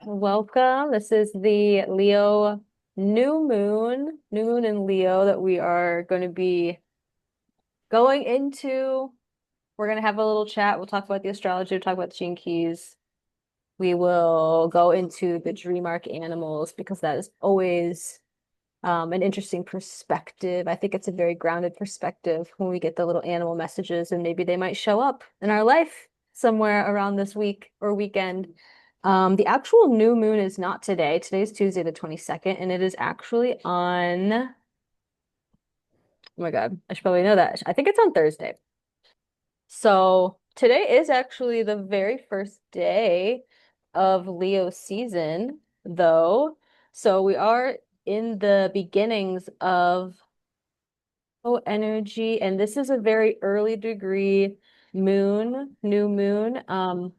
Welcome. This is the Leo new moon in Leo that we are going to be going into. We're going to have a little chat. We'll talk about the astrology, we'll talk about the gene keys. We will go into the dream arc animals because that is always an interesting perspective. I think it's a very grounded perspective when we get the little animal messages, and maybe they might show up in our life somewhere around this week or weekend. The actual new moon is not today. Today's Tuesday, the 22nd, and it is actually on, oh my God, I should probably know that. I think it's on Thursday. So today is actually the very first day of Leo season, though. So we are in the beginnings of energy, and this is a very early degree new moon.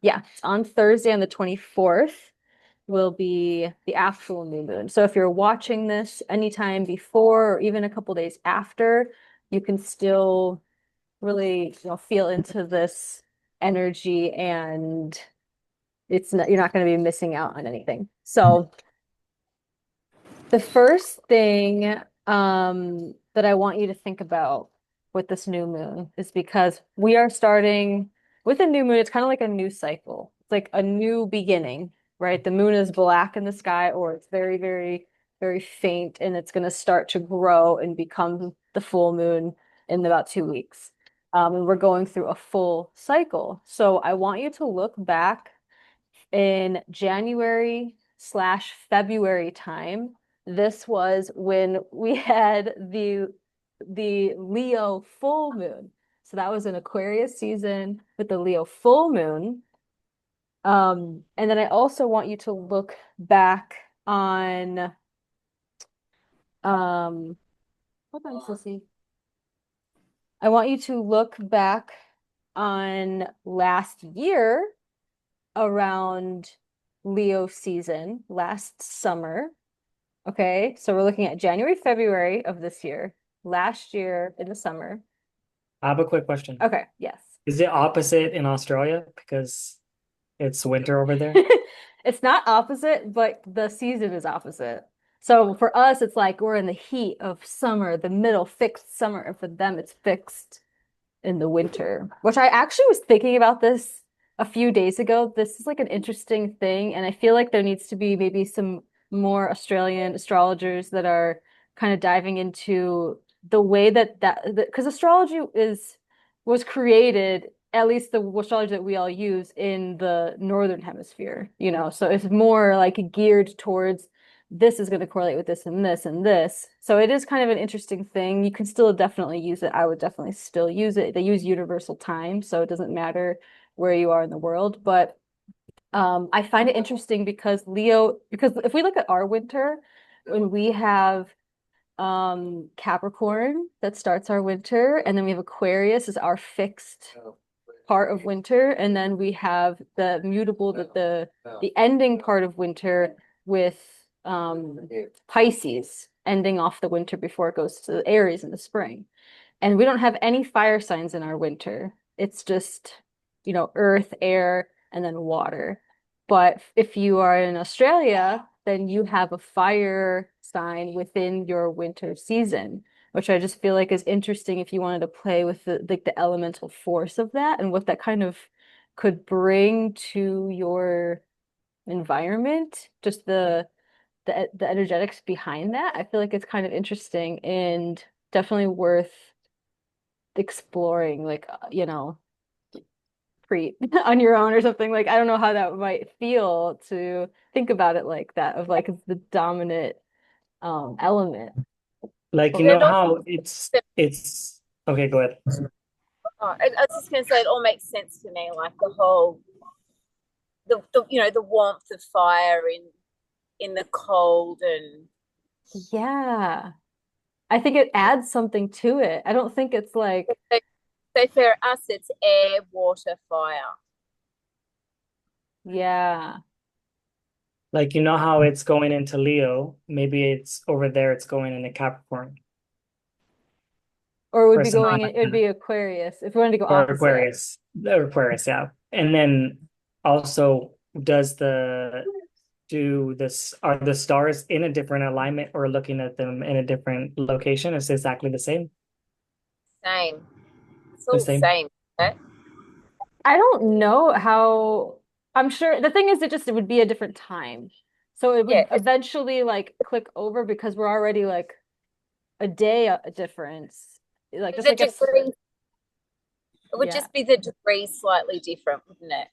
Yeah, it's on Thursday on the 24th will be the actual new moon. So if you're watching this anytime before or even a couple days after, you can still really, feel into this energy, and you're not going to be missing out on anything. So the first thing that I want you to think about with this new moon is because we are starting with a new moon, it's kind of like a new cycle. It's like a new beginning, right? The moon is black in the sky, or it's very, very, very faint, and it's going to start to grow and become the full moon in about 2 weeks. And we're going through a full cycle. So I want you to look back in January/February time. This was when we had the Leo full moon. So that was an Aquarius season with the Leo full moon. And then I also want you to look back on hold on, Sissy. I want you to look back on last year around Leo season, last summer. Okay, so we're looking at January, February of this year, last year in the summer. I have a quick question. Okay, yes. Is it opposite in Australia because it's winter over there? It's not opposite, but the season is opposite. So for us, it's like we're in the heat of summer, the middle fixed summer, and for them, it's fixed in the winter, which I actually was thinking about this a few days ago. This is like an interesting thing, and I feel like there needs to be maybe some more Australian astrologers that are kind of diving into the way that because astrology is was created, at least the astrology that we all use in the northern hemisphere, so it's more like geared towards this is going to correlate with this and this and this. So it is kind of an interesting thing. You can still definitely use it. I would definitely still use it. They use universal time, so it doesn't matter where you are in the world. But I find it interesting because if we look at our winter, when we have Capricorn that starts our winter, and then we have Aquarius as our fixed part of winter, and then we have the mutable that the ending part of winter with Pisces ending off the winter before it goes to Aries in the spring. And we don't have any fire signs in our winter. It's just, earth, air, and then water. But if you are in Australia, then you have a fire sign within your winter season, which I just feel like is interesting if you wanted to play with the elemental force of that and what that kind of could bring to your environment, just the energetics behind that. I feel like it's kind of interesting and definitely worth exploring, like, pre on your own or something. Like, I don't know how that might feel to think about it like that, of like the dominant element. Like, you Well, know It all how it's okay, go ahead. I was just going to say it all makes sense to me, like the whole the warmth of fire in the cold and yeah. I think it adds something to it. I don't think it's like, so, so for us it's air, water, fire. yeah. Like, you know how it's going into Leo, maybe it's over there, it's going into Capricorn Or it would or be something going in, like it would that. be Aquarius if we wanted to go Or opposite. Aquarius, yeah. And then also does the are the stars in a different alignment or looking at them in a different location? It's exactly the same. Same. It's The all the same. same. Okay? I don't know how, I'm sure the thing is it would be a different time. So it Yeah, would eventually like click over because we're already like a day a difference. Like just the like if degree, it would yeah, just be the degree slightly different, wouldn't it?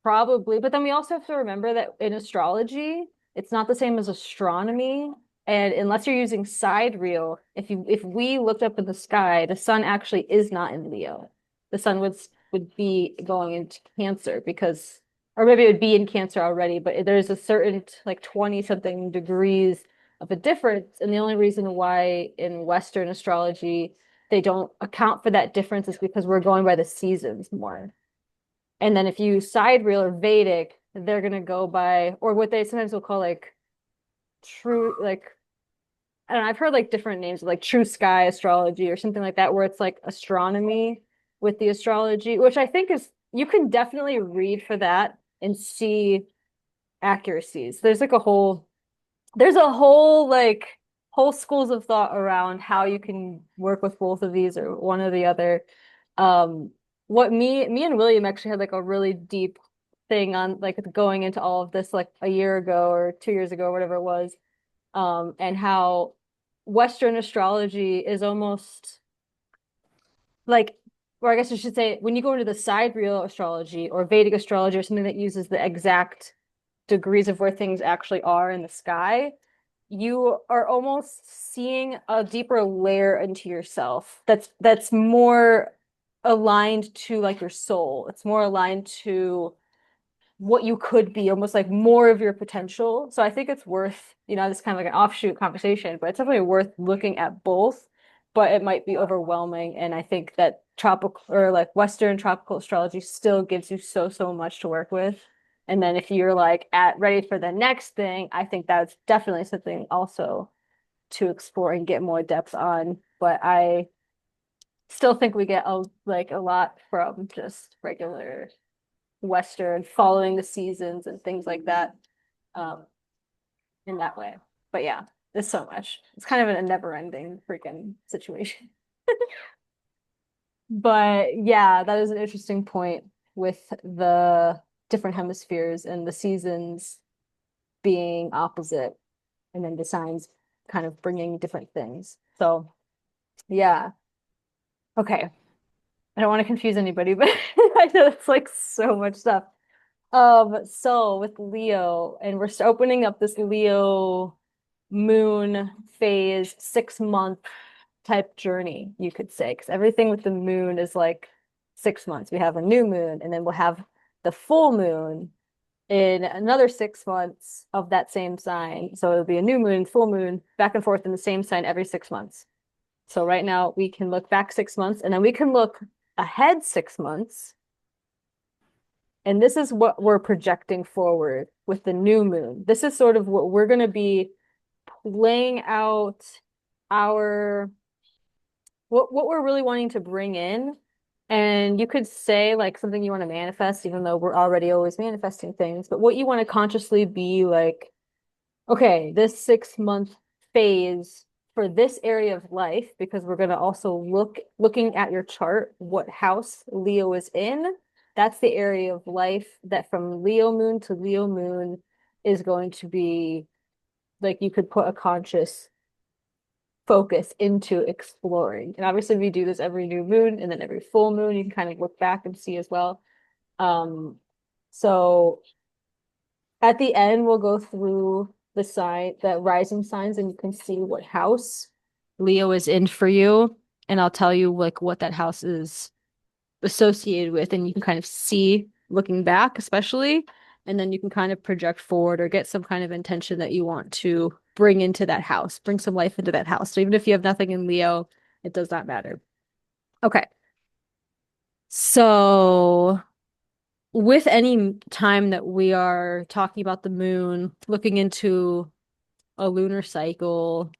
probably. But then we also have to remember that in astrology, it's not the same as astronomy. And unless you're using sidereal, if we looked up in the sky, the sun actually is not in Leo. The sun would be going into Cancer because, or maybe it would be in Cancer already, but there's a certain like 20 something degrees of a difference. And the only reason why in Western astrology they don't account for that difference is because we're going by the seasons more. And then if you sidereal or Vedic, they're gonna go by, or what they sometimes will call like true, like I don't know, I've heard like different names like true sky astrology or something like that, where it's like astronomy with the astrology, which I think is you can definitely read for that and see accuracies. There's a whole like whole schools of thought around how you can work with both of these or one or the other. Um, what me and William actually had like a really deep thing on like going into all of this like a year ago or 2 years ago or whatever it was. And how Western astrology is almost like, or I guess I should say, when you go into the sidereal astrology or Vedic astrology or something that uses the exact degrees of where things actually are in the sky, you are almost seeing a deeper layer into yourself that's more aligned to like your soul. It's more aligned to what you could be, almost like more of your potential. So I think it's worth, this kind of like an offshoot conversation, but it's definitely worth looking at both, but it might be overwhelming. And I think that tropical or like Western tropical astrology still gives you so much to work with. And then if you're like at ready for the next thing, I think that's definitely something also to explore and get more depth on. But I still think we get a lot from just regular Western, following the seasons and things like that, um, in that way. But yeah, there's so much. It's kind of a never-ending freaking situation. But yeah, that is an interesting point with the different hemispheres and the seasons being opposite, and then the signs kind of bringing different things. So yeah, okay. I don't want to confuse anybody, but I know it's like so much stuff. So with Leo, and we're opening up this Leo moon phase 6 month type journey, you could say, because everything with the moon is like 6 months. We have a new moon, and then we'll have the full moon in another 6 months of that same sign. So it'll be a new moon, full moon, back and forth in the same sign every 6 months. So right now we can look back 6 months, and then we can look ahead 6 months. And this is what we're projecting forward with the new moon. This is sort of what we're going to be playing out our what we're really wanting to bring in. And you could say like something you want to manifest, even though we're already always manifesting things, but what you want to consciously be like, okay, this 6 month phase for this area of life, because we're going to also looking at your chart, what house Leo is in. That's the area of life that from Leo moon to Leo moon is going to be like you could put a conscious focus into exploring. And obviously we do this every new moon and then every full moon. You can kind of look back and see as well. So at the end, we'll go through the rising signs, and you can see what house Leo is in for you. And I'll tell you like what that house is associated with, and you can kind of see looking back, especially, and then you can kind of project forward or get some kind of intention that you want to bring into that house, bring some life into that house. So even if you have nothing in Leo, it does not matter. Okay. So with any time that we are talking about the moon, looking into a lunar cycle,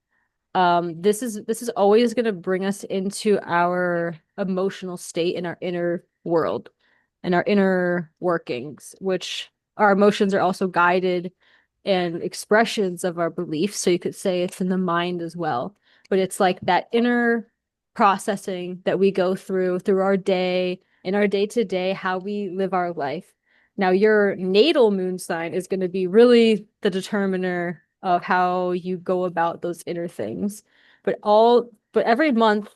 this is always going to bring us into our emotional state and our inner world and our inner workings, which our emotions are also guided and expressions of our beliefs. So you could say it's in the mind as well. But it's like that inner processing that we go through our day, in our day to day, how we live our life. Now, your natal moon sign is going to be really the determiner of how you go about those inner things. But every month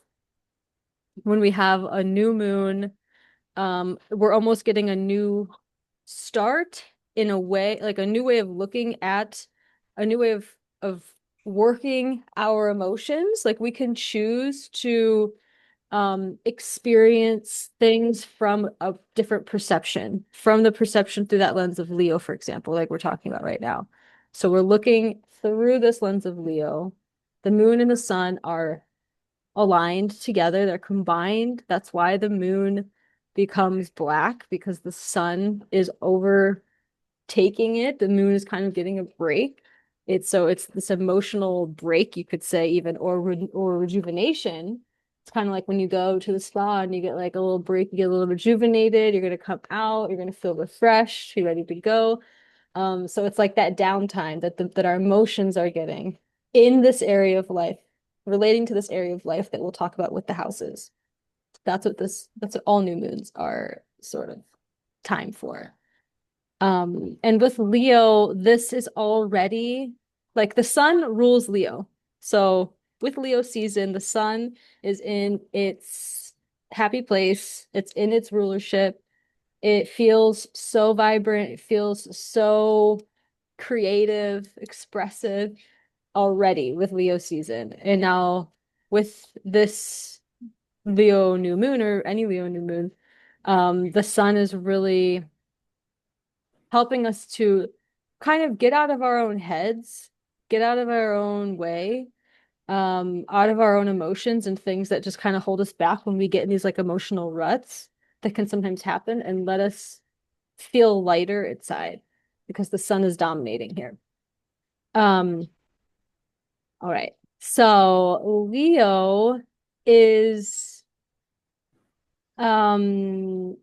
when we have a new moon, we're almost getting a new start in a way, like a new way of looking at a new way of working our emotions. Like we can choose to experience things from a different perception, from the perception through that lens of Leo, for example, like we're talking about right now. So we're looking through this lens of Leo. The moon and the sun are aligned together, they're combined. That's why the moon becomes black, because the sun is overtaking it. The moon is kind of getting a break. It's this emotional break, you could say, even, or rejuvenation. It's kind of like when you go to the spa and you get like a little break, you get a little rejuvenated, you're gonna come out, you're gonna feel refreshed, you're ready to go. So it's like that downtime that our emotions are getting in this area of life, relating to this area of life that we'll talk about with the houses. That's what all new moons are sort of time for. And with Leo, this is already like the sun rules Leo. So with Leo season, the sun is in its happy place, it's in its rulership. It feels so vibrant, it feels so creative, expressive already with Leo season. And now with this Leo new moon, or any Leo new moon, the sun is really helping us to kind of get out of our own heads, get out of our own way, out of our own emotions and things that just kind of hold us back when we get in these like emotional ruts that can sometimes happen, and let us feel lighter inside because the sun is dominating here. Um, all right. So Leo is um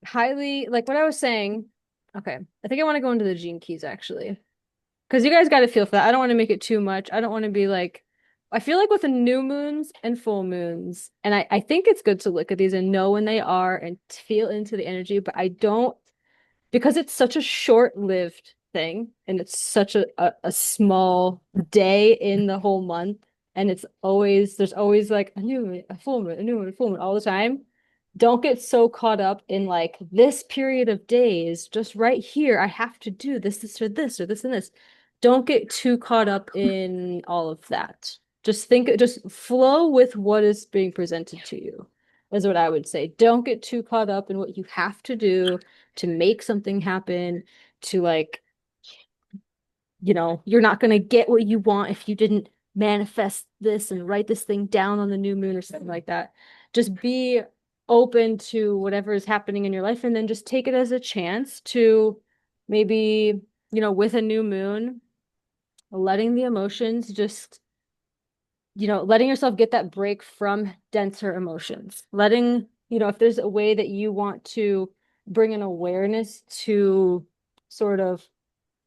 highly, like what I was saying. Okay. I think I want to go into the gene keys actually. Because you guys got to feel for that. I don't want to make it too much. I don't want to be like, I feel like with the new moons and full moons, and I think it's good to look at these and know when they are and feel into the energy, but I don't, because it's such a short-lived thing and it's such a small day in the whole month, and there's always like a new moon, a full moon, a new moon, a full moon all the time. Don't get so caught up in like this period of days, just right here, I have to do this, or this and this. Don't get too caught up in all of that. Just flow with what is being presented to you, is what I would say. Don't get too caught up in what you have to do to make something happen, to like, you're not going to get what you want if you didn't manifest this and write this thing down on the new moon or something like that. Just be open to whatever is happening in your life, and then just take it as a chance to maybe, with a new moon, letting the emotions just, letting yourself get that break from denser emotions. If there's a way that you want to bring an awareness to sort of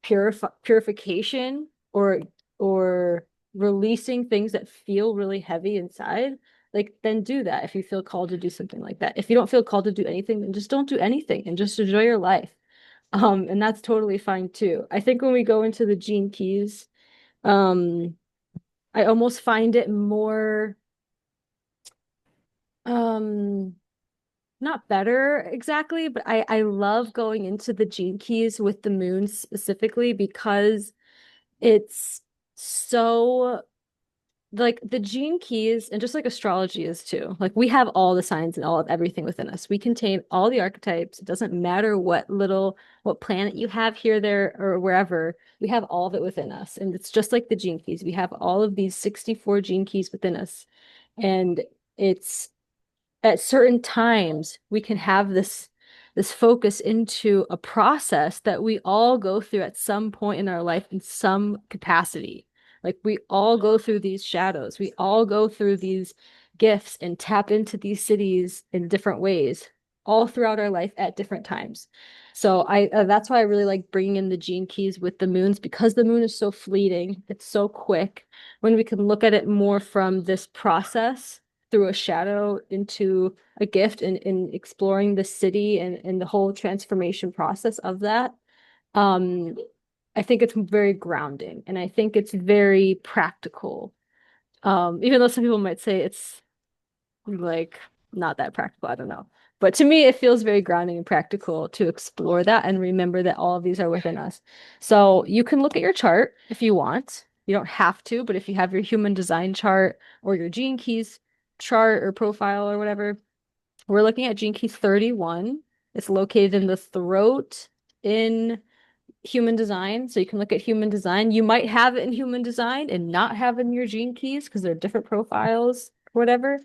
purification, or releasing things that feel really heavy inside, like then do that if you feel called to do something like that. If you don't feel called to do anything, then just don't do anything and just enjoy your life. And that's totally fine too. I think when we go into the gene keys, I almost find it more um not better exactly, but I love going into the gene keys with the moon specifically, because it's so, like, the gene keys, and just like astrology is too, like we have all the signs and all of everything within us. We contain all the archetypes. It doesn't matter what planet you have here, there, or wherever. We have all of it within us. And it's just like the gene keys. We have all of these 64 gene keys within us. And it's at certain times we can have this focus into a process that we all go through at some point in our life in some capacity. Like we all go through these shadows, we all go through these gifts and tap into these cities in different ways. all throughout our life at different times. So I that's why I really like bringing in the gene keys with the moons, because the moon is so fleeting, it's so quick. When we can look at it more from this process through a shadow into a gift, and exploring the city and the whole transformation process of that. Um, I think it's very grounding, and I think it's very practical. Even though some people might say it's like not that practical, I don't know. But to me, it feels very grounding and practical to explore that and remember that all of these are within us. So you can look at your chart if you want. You don't have to, but if you have your human design chart or your gene keys chart or profile or whatever, we're looking at gene key 31. It's located in the throat in human design. So you can look at human design. You might have it in human design and not have it in your gene keys because they're different profiles or whatever.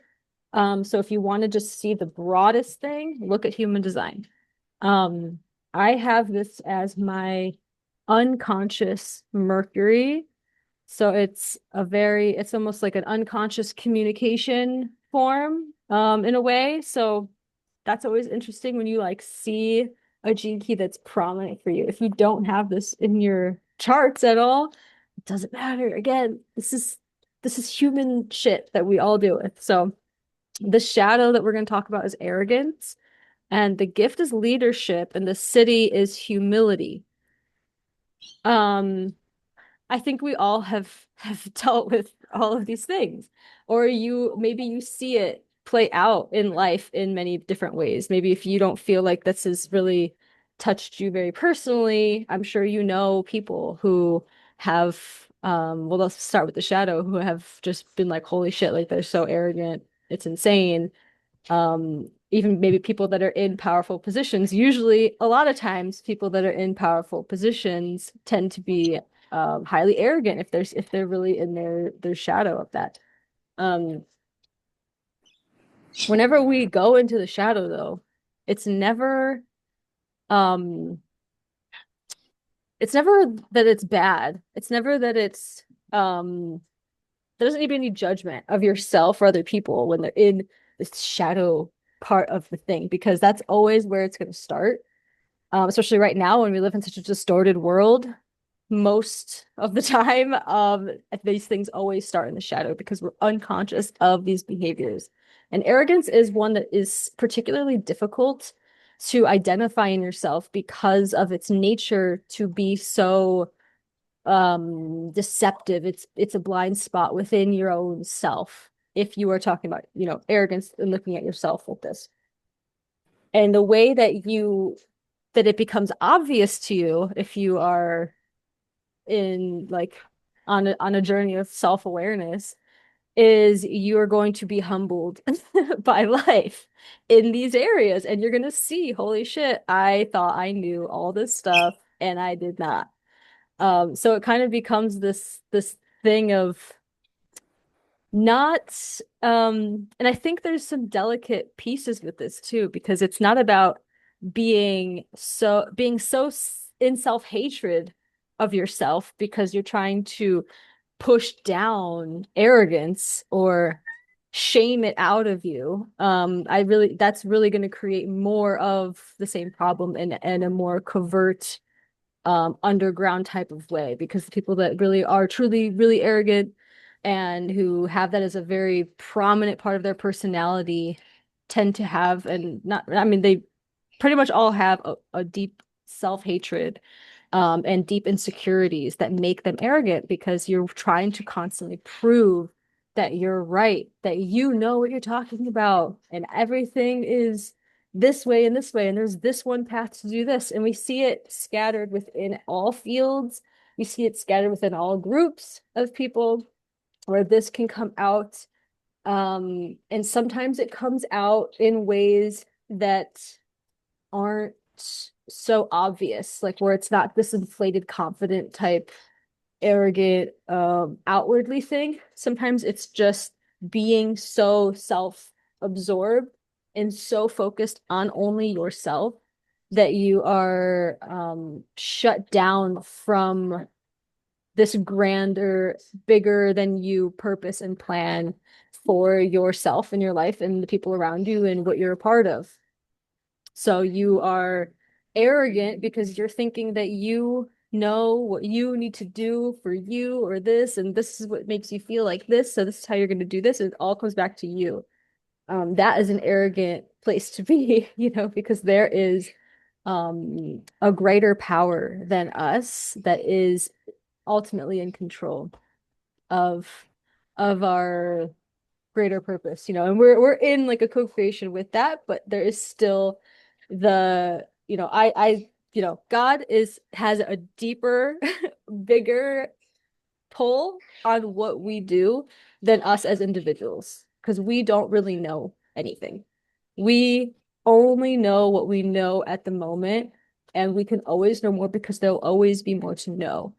So if you want to just see the broadest thing, look at human design. Um, I have this as my unconscious Mercury. So it's almost like an unconscious communication form, in a way. So that's always interesting when you like see a gene key that's prominent for you. If you don't have this in your charts at all, it doesn't matter. Again, this is human shit that we all deal with. So the shadow that we're going to talk about is arrogance, and the gift is leadership, and the city is humility. Um, I think we all have dealt with all of these things. Or maybe you see it play out in life in many different ways. Maybe if you don't feel like this has really touched you very personally, I'm sure you know people who have well, let's start with the shadow, who have just been like, holy shit, like they're so arrogant. It's insane. Even maybe people that are in powerful positions. Usually, a lot of times, people that are in powerful positions tend to be highly arrogant if they're really in their shadow of that. Um, Whenever we go into the shadow, though, it's never um, it's never that it's bad. It's never that it's there doesn't need to be any judgment of yourself or other people when they're in this shadow part of the thing, because that's always where it's going to start. Especially right now when we live in such a distorted world, most of the time, these things always start in the shadow because we're unconscious of these behaviors. And arrogance is one that is particularly difficult to identify in yourself because of its nature to be so deceptive. It's a blind spot within your own self if you are talking about, arrogance and looking at yourself with this. And the way that it becomes obvious to you if you are in like on a journey of self-awareness is you're going to be humbled by life in these areas, and you're going to see, holy shit, I thought I knew all this stuff and I did not. So it kind of becomes this thing of not and I think there's some delicate pieces with this too, because it's not about being so in self-hatred of yourself because you're trying to push down arrogance or shame it out of you. That's really going to create more of the same problem in a more covert underground type of way, because the people that really are truly really arrogant and who have that as a very prominent part of their personality tend to have, and not, I mean, they pretty much all have a deep self-hatred, and deep insecurities that make them arrogant, because you're trying to constantly prove that you're right, that you know what you're talking about, and everything is this way and this way, and there's this one path to do this. And we see it scattered within all fields. We see it scattered within all groups of people where this can come out. And sometimes it comes out in ways that aren't so obvious, like where it's not this inflated, confident type, arrogant, outwardly thing. Sometimes it's just being so self-absorbed and so focused on only yourself that you are shut down from this grander, bigger than you purpose and plan for yourself and your life and the people around you and what you're a part of. So you are arrogant because you're thinking that you know what you need to do for you or this, and this is what makes you feel like this. So this is how you're going to do this. It all comes back to you. That is an arrogant place to be, because there is a greater power than us that is ultimately in control of our greater purpose, and we're in like a co-creation with that, but there is still the, God has a deeper, bigger pull on what we do than us as individuals, because we don't really know anything. We only know what we know at the moment, and we can always know more because there'll always be more to know.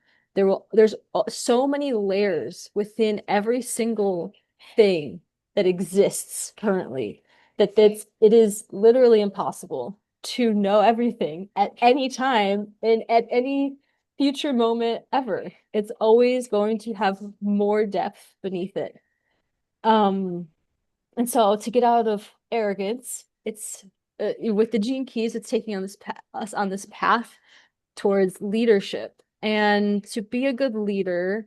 There's so many layers within every single thing that exists currently it is literally impossible to know everything at any time and at any future moment ever. It's always going to have more depth beneath it. Um, and so to get out of arrogance, it's with the gene keys, it's taking on us on this path towards leadership. And to be a good leader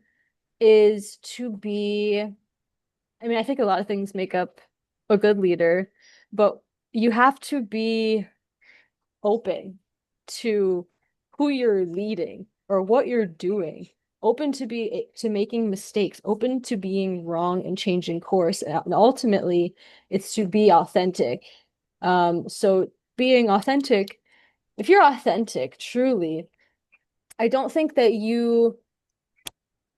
is to be, I mean, I think a lot of things make up a good leader, but you have to be open to who you're leading or what you're doing, open to making mistakes, open to being wrong and changing course. And ultimately, it's to be authentic. So being authentic, if you're authentic, truly, I don't think that I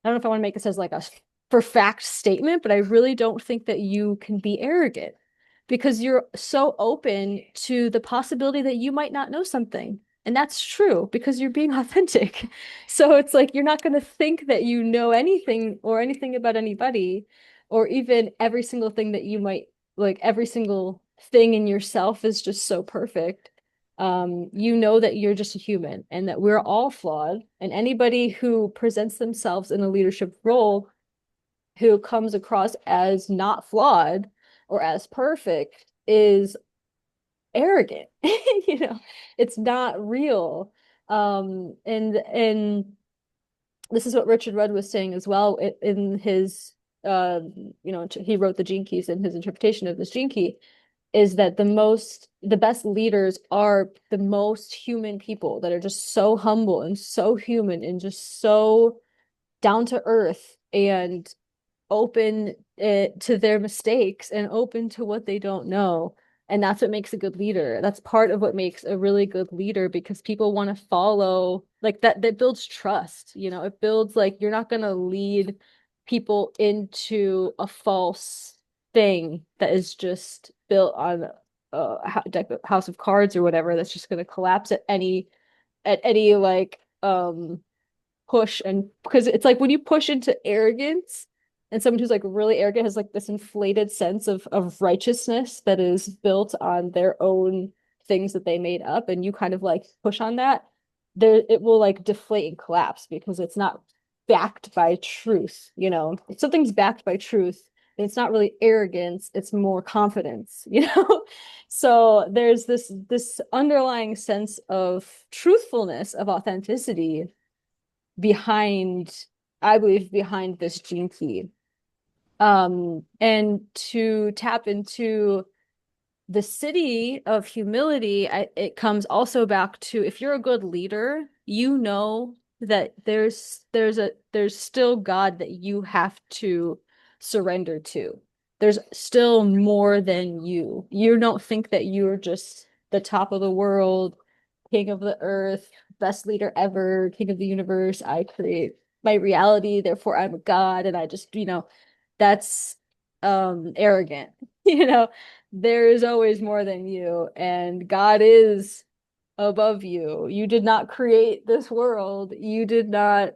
don't know if I want to make this as like a for fact statement, but I really don't think that you can be arrogant because you're so open to the possibility that you might not know something. And that's true because you're being authentic. So it's like you're not going to think that you know anything or anything about anybody, or even every single thing that you might like, every single thing in yourself is just so perfect. You know that you're just a human and that we're all flawed. And anybody who presents themselves in a leadership role who comes across as not flawed or as perfect is arrogant. It's not real. And this is what Richard Rudd was saying as well in his he wrote the Gene Keys in his interpretation of this Gene Key, is that the best leaders are the most human people that are just so humble and so human and just so down to earth and open to their mistakes and open to what they don't know. And that's what makes a good leader. That's part of what makes a really good leader, because people want to follow like that builds trust. It builds like you're not going to lead people into a false thing that is just built on a house of cards or whatever that's just going to collapse at any like push. And because it's like when you push into arrogance, and someone who's like really arrogant has like this inflated sense of righteousness that is built on their own things that they made up, and you kind of like push on that, there it will like deflate and collapse because it's not backed by truth. If something's backed by truth, it's not really arrogance, it's more confidence. So there's this underlying sense of truthfulness, of authenticity behind, I believe, behind this gene key. And to tap into the city of humility, it comes also back to, if you're a good leader, you know that there's still God that you have to surrender to. There's still more than you. You don't think that you're just the top of the world, king of the earth, best leader ever, king of the universe. I create my reality, therefore I'm a God, and I just, that's arrogant. You know, there is always more than you, and God is above you. You did not create this world. You did not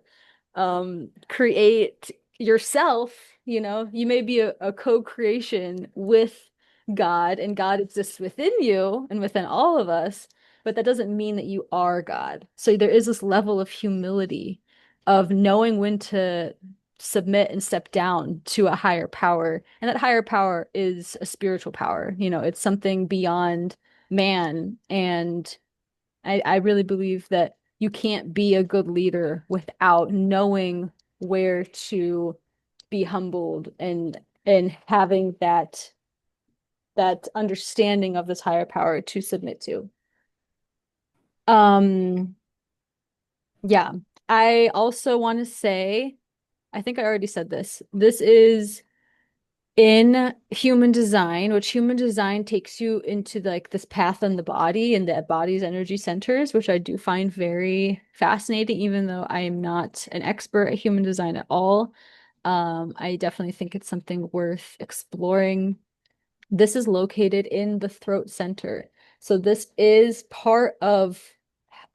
create yourself. You may be a co-creation with God, and God exists within you and within all of us, but that doesn't mean that you are God. So there is this level of humility, of knowing when to submit and step down to a higher power. And that higher power is a spiritual power. It's something beyond man. And I really believe that you can't be a good leader without knowing where to be humbled and having that understanding of this higher power to submit to. Um, yeah. I also want to say, I think I already said this. This is in human design, which human design takes you into like this path on the body and the body's energy centers, which I do find very fascinating, even though I am not an expert at human design at all. I definitely think it's something worth exploring. This is located in the throat center. So this is part of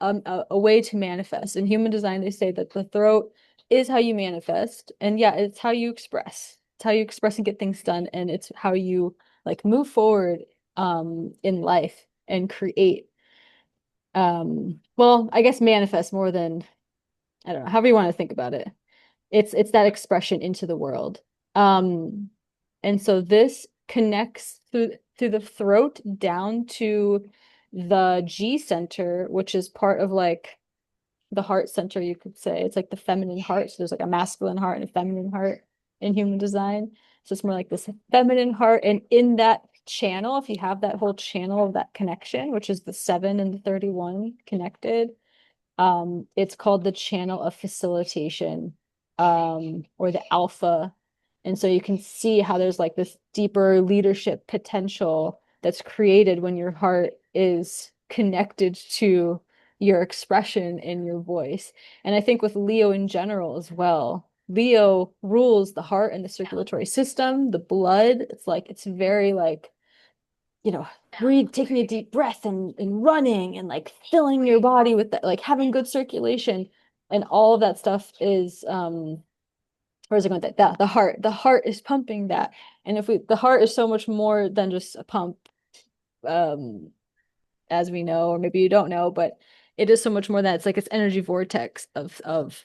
a way to manifest. In human design, they say that the throat is how you manifest. And yeah, it's how you express. It's how you express and get things done. And it's how you like move forward in life and create. Well, I guess manifest more than I don't know, however you want to think about it. It's that expression into the world. Um, and so this connects through the throat down to the G center, which is part of like the heart center, you could say. It's like the feminine heart. So there's like a masculine heart and a feminine heart in human design. So it's more like this feminine heart. And in that channel, if you have that whole channel of that connection, which is the 7 and the 31 connected, it's called the channel of facilitation, or the alpha. And so you can see how there's like this deeper leadership potential that's created when your heart is connected to your expression and your voice. And I think with Leo in general as well, Leo rules the heart and the circulatory system, the blood. It's like, it's very like, breathe, taking a deep breath and running and like filling your body with that, like having good circulation and all of that stuff is where's it going with that? The heart is pumping that. And if the heart is so much more than just a pump, um, as we know, or maybe you don't know, but it is so much more than it's like its energy vortex of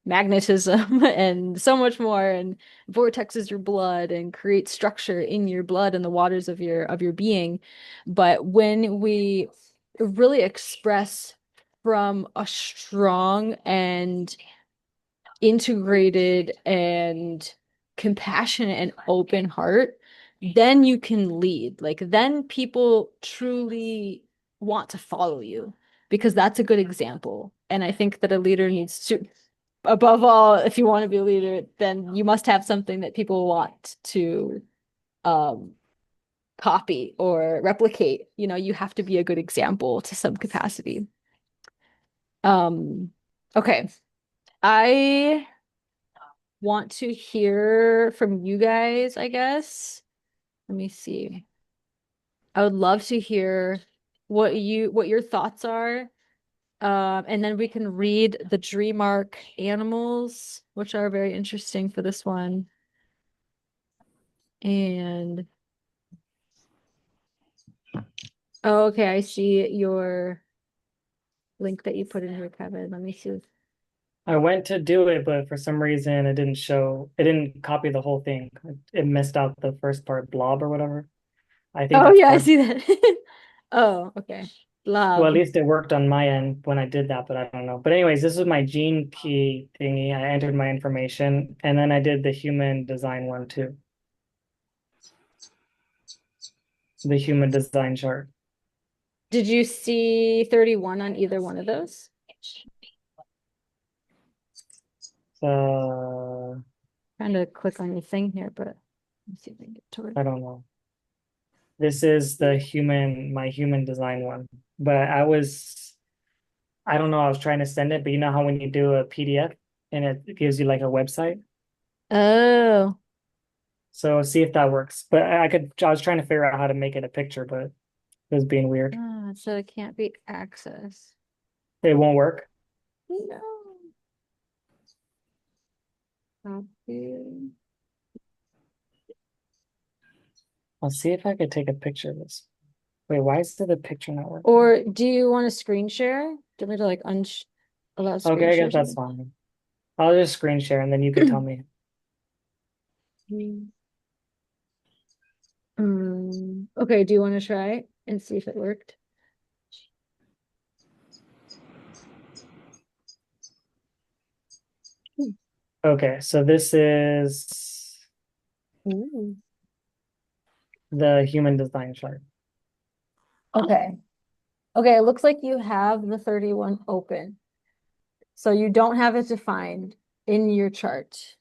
magnetism and so much more, and vortexes your blood and creates structure in your blood and the waters of your being. But when we really express from a strong and integrated and compassionate and open heart, then you can lead. Like then people truly want to follow you because that's a good example. And I think that a leader needs to, above all, if you want to be a leader, then you must have something that people want to um copy or replicate. You have to be a good example to some capacity. Okay. I want to hear from you guys, I guess. Let me see. I would love to hear what your thoughts are. And then we can read the dream arc animals, which are very interesting for this one. And oh, okay, I see your link that you put in here, Kevin. Let me see. I went to do it, but for some reason it didn't copy the whole thing. It missed out the first part, blob or whatever. I think Oh that's yeah, I part. see that. Oh, okay. Well, at Love. least it worked on my end when I did that, but I don't know. But anyways, this is my gene key thingy. I entered my information and then I did the human design one too. The human design chart. Did you see 31 on either one of those? Trying to click on your thing here, but let me see if I can get to it. I don't know. This is my human design one. But I don't know, I was trying to send it, but you know how when you do a PDF and it gives you like a website? Oh, So see if that works. But I was trying to figure out how to make it a picture, but it was being weird. so it can't be accessed. It won't work. No. Copy. I'll see if I could take a picture of this. Wait, why is the picture not working? Or do you want to screen share? Do you want me to like allow screen Okay, I share? guess that's fine. I'll just screen share and then you can tell me. Okay, do you want to try? and see if it worked. Okay, so this is Ooh. the human design chart. Okay. Okay, it looks like you have the 31 open. So you don't have it defined in your chart.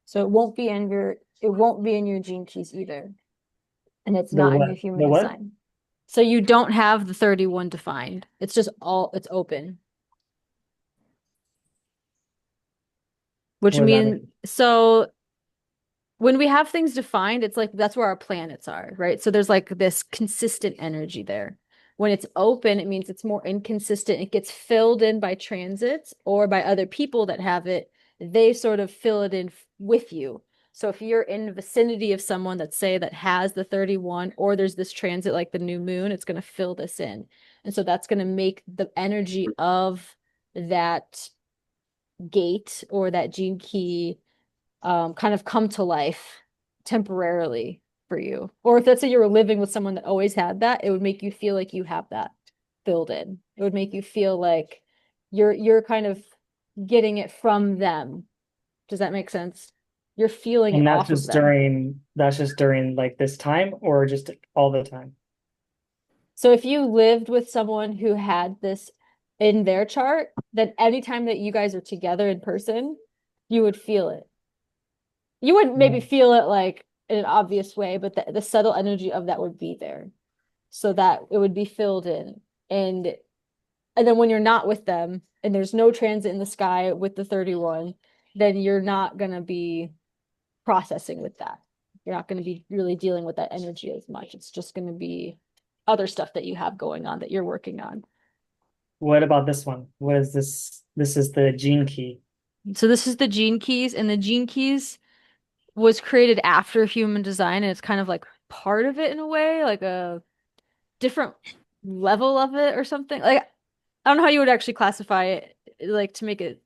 So it won't be in your gene keys either. And it's The not in your what? human The what? design. So you don't have the 31 defined. It's just it's open. Which What does that means mean? so when we have things defined, it's like that's where our planets are, right? So there's like this consistent energy there. When it's open, it means it's more inconsistent. It gets filled in by transits or by other people that have it. They sort of fill it in with you. So if you're in the vicinity of someone that say that has the 31 or there's this transit like the new moon, it's going to fill this in. And so that's going to make the energy of that gate or that gene key kind of come to life temporarily for you. Or if let's say you were living with someone that always had that, it would make you feel like you have that filled in. It would make you feel like you're kind of getting it from them. Does that make sense? You're feeling it And off of them. that's just during like this time or just all the time? So if you lived with someone who had this in their chart, then anytime that you guys are together in person, you would feel it. You wouldn't maybe No. feel it like in an obvious way, but the subtle energy of that would be there so that it would be filled in. And then when you're not with them and there's no transit in the sky with the 31, then you're not going to be processing with that. You're not going to be really dealing with that energy as much. It's just going to be other stuff that you have going on that you're working on. What about this one? What is this? This is the gene key. So this is the gene keys, and the gene keys was created after human design, and it's kind of like part of it in a way, like a different level of it or something. Like I don't know how you would actually classify it, like to make it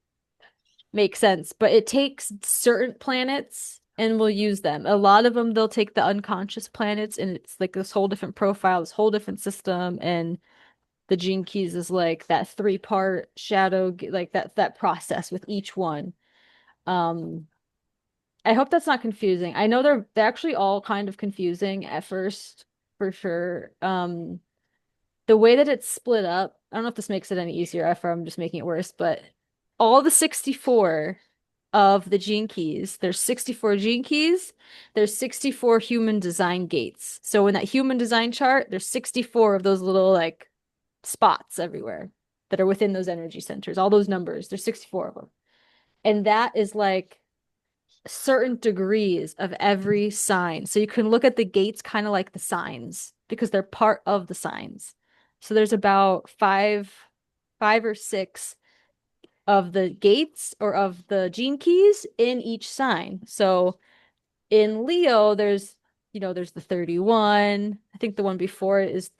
make sense, but it takes certain planets and will use them. A lot of them they'll take the unconscious planets and it's like this whole different profile, this whole different system, and the gene keys is like that three-part shadow, like that process with each one. Um, I hope that's not confusing. I know they're actually all kind of confusing at first, for sure. The way that it's split up, I don't know if this makes it any easier if I'm just making it worse, but all the 64 of the gene keys, there's 64 gene keys, there's 64 human design gates. So in that human design chart, there's 64 of those little like spots everywhere that are within those energy centers, all those numbers, there's 64 of them. And that is like certain degrees of every sign. So you can look at the gates kind of like the signs because they're part of the signs. So there's about five or six of the gates or of the gene keys in each sign. So in Leo, there's the 31. I think the one before it is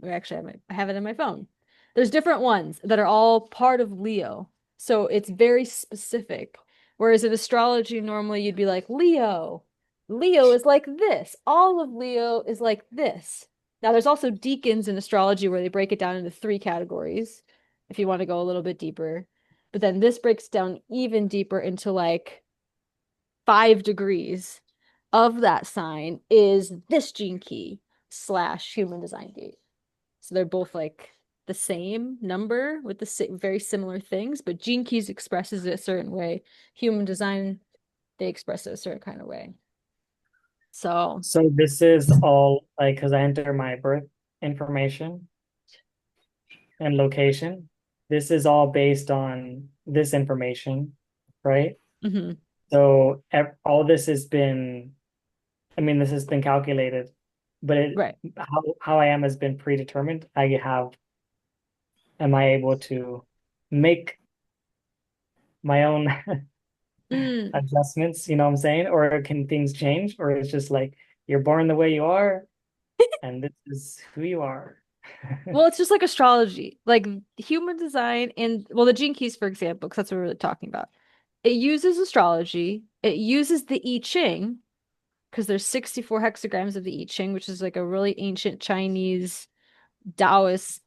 or actually I have it in my phone. There's different ones that are all part of Leo. So it's very specific. Whereas in astrology, normally you'd be like, Leo. Leo is like this. All of Leo is like this. Now, there's also deacons in astrology where they break it down into three categories if you want to go a little bit deeper. But then this breaks down even deeper into like 5 degrees of that sign is this gene key slash human design gate. So they're both like the same number with the very similar things, but gene keys expresses it a certain way. Human design, they express it a certain kind of way. So, So this is all like because I enter my birth information and location. This is all based on this information, right? mhm, So all this has been, I mean, this has been calculated, but right. how I am has been predetermined. Am I able to make my own Mm. adjustments? You know what I'm saying? Or can things change? Or it's just like you're born the way you are, and this is who you are. Well, it's just like astrology, like human design and well, the gene keys, for example, because that's what we're really talking about. It uses astrology. It uses the I Ching because there's 64 hexagrams of the I Ching, which is like a really ancient Chinese. Taoist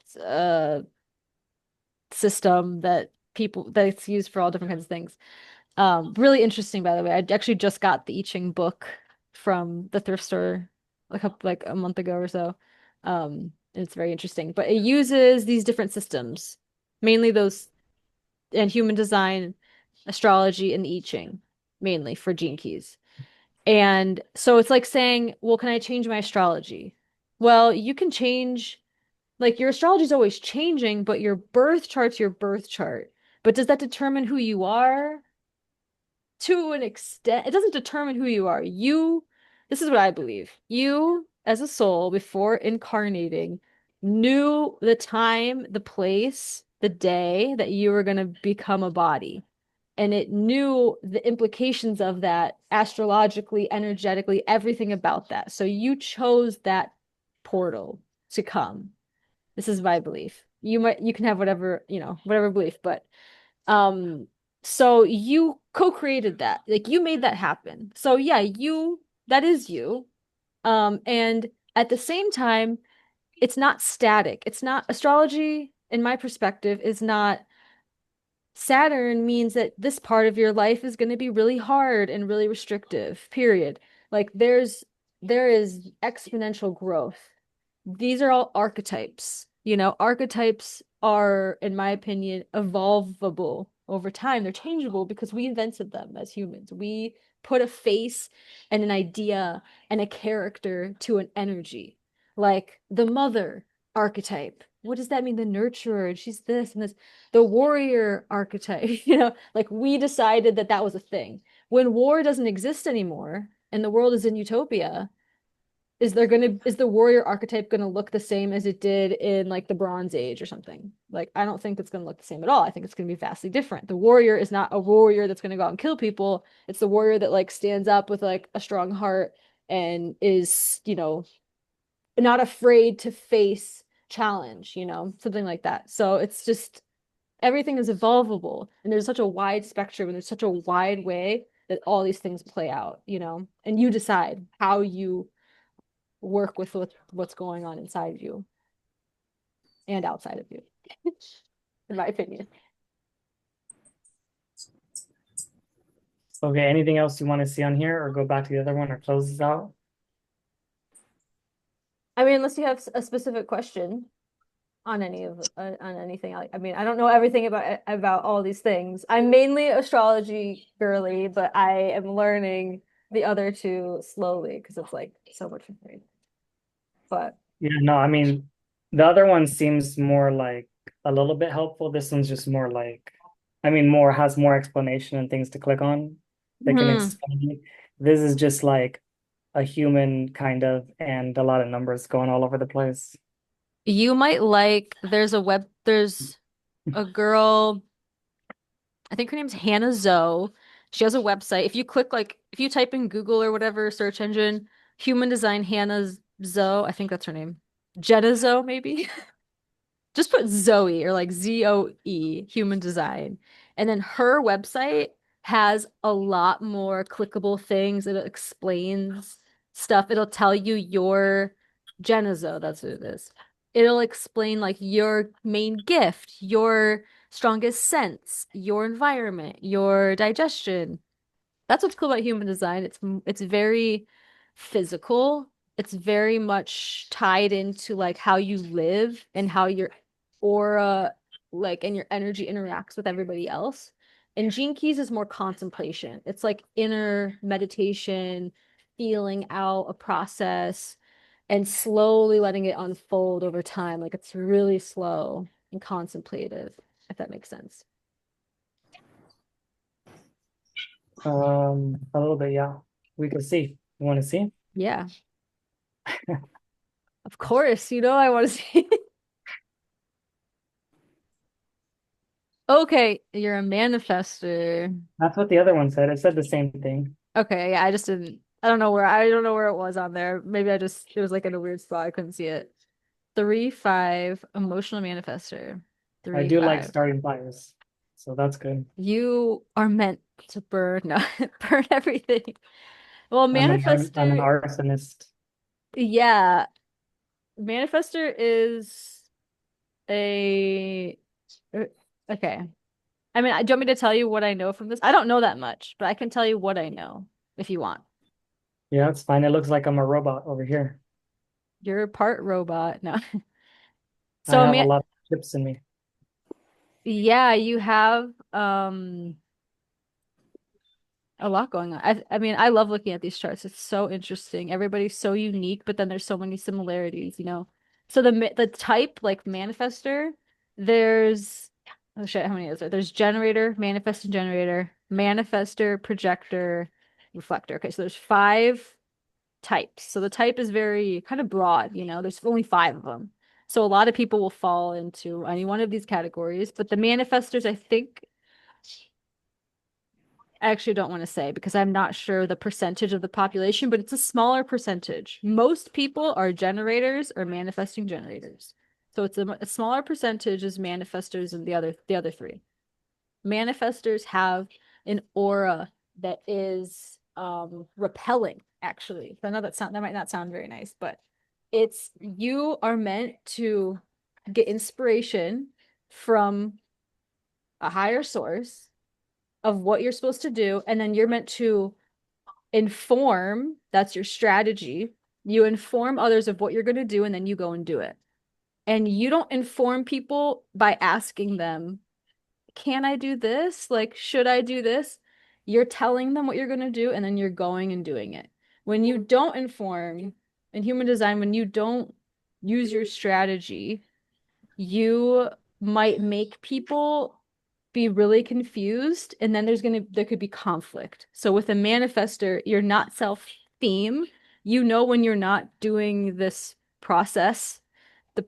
system that people that's used for all different kinds of things. Really interesting, by the way. I actually just got the I Ching book from the thrift store like a month ago or so. And it's very interesting. But it uses these different systems, mainly those and human design, astrology, and the I Ching, mainly for gene keys. And so it's like saying, well, can I change my astrology? Well, you can change, like your astrology is always changing, but your birth chart's your birth chart. But does that determine who you are? To an extent, it doesn't determine who you are. This is what I believe. You, as a soul, before incarnating, knew the time, the place, the day that you were going to become a body. And it knew the implications of that astrologically, energetically, everything about that. So you chose that portal to come. This is my belief. You can have whatever, whatever belief, but um, so you co-created that. Like you made that happen. So yeah, that is you. And at the same time, it's not static. It's not astrology, in my perspective, is not Saturn means that this part of your life is going to be really hard and really restrictive, period. Like there is exponential growth. These are all archetypes. Archetypes are, in my opinion, evolvable over time. They're changeable because we invented them as humans. We put a face and an idea and a character to an energy. Like the mother archetype. What does that mean? The nurturer, and she's this and this. The warrior archetype, like we decided that that was a thing. When war doesn't exist anymore and the world is in utopia, is the warrior archetype gonna look the same as it did in like the Bronze Age or something? Like I don't think it's gonna look the same at all. I think it's gonna be vastly different. The warrior is not a warrior that's gonna go out and kill people. It's the warrior that like stands up with like a strong heart and is, not afraid to face challenge, something like that. So it's just everything is evolvable and there's such a wide spectrum and there's such a wide way that all these things play out, and you decide how you work with what's going on inside of you and outside of you, in my opinion. Okay, anything else you want to see on here or go back to the other one or close this out? I mean, unless you have a specific question on on anything. I mean, I don't know everything about all these things. I'm mainly astrology girly, but I am learning the other two slowly because it's like so much for me. But Yeah, no, I mean, the other one seems more like a little bit helpful. This one's just more like, I mean, more has more explanation and things to click on that can hmm. explain it. This is just like a human kind of and a lot of numbers going all over the place. You might like, there's a girl, I think her name's Hannah Zoe. She has a website. If you type in Google or whatever search engine, human design Hannah Zoe, I think that's her name. Jenna Zoe, maybe. Just put Zoe or like Zoe, human design. And then her website has a lot more clickable things. It explains stuff. It'll tell you your Genezo, that's what it is. It'll explain like your main gift, your strongest sense, your environment, your digestion. That's what's cool about human design. It's very physical. It's very much tied into like how you live and how your aura like and your energy interacts with everybody else. And Gene Keys is more contemplation. It's like inner meditation, feeling out a process and slowly letting it unfold over time. Like it's really slow and contemplative, if that makes sense. A little bit, yeah. We could see. You want to see? Yeah, of course. I want to see. Okay, you're a manifester. That's what the other one said. It said the same thing. Okay, yeah, I don't know where it was on there. Maybe it was like in a weird spot. I couldn't see it. 3-5, emotional manifester. I Three, do like five. starting fires, so that's good. You are meant to burn, no, burn everything. Well, I'm an manifester, arsonist. yeah. manifester is a okay. I mean, do you want me to tell you what I know from this? I don't know that much, but I can tell you what I know if you want. Yeah, it's fine. It looks like I'm a robot over here. You're part robot. No. I So, have a man, lot of chips in me. yeah, you have a lot going on. I mean, I love looking at these charts. It's so interesting. Everybody's so unique, but then there's so many similarities, you know. So the type like manifester, there's oh shit, how many is there? There's generator, manifesting generator, manifester, projector, reflector. Okay, so there's five types. So the type is very kind of broad, you know. There's only five of them. So a lot of people will fall into any one of these categories, but the manifestors, I think I actually don't want to say because I'm not sure the percentage of the population, but it's a smaller percentage. Most people are generators or manifesting generators. So it's a smaller percentage is manifestors than the other three. Manifestors have an aura that is repelling, actually. I know that might not sound very nice, but it's you are meant to get inspiration from a higher source of what you're supposed to do, and then you're meant to inform, that's your strategy. You inform others of what you're going to do, and then you go and do it. And you don't inform people by asking them, can I do this? Like, should I do this? You're telling them what you're going to do, and then you're going and doing it. When you don't inform in human design, when you don't use your strategy, you might make people be really confused, and then there could be conflict. So with a manifester, you're not self-theme. You know when you're not doing this process the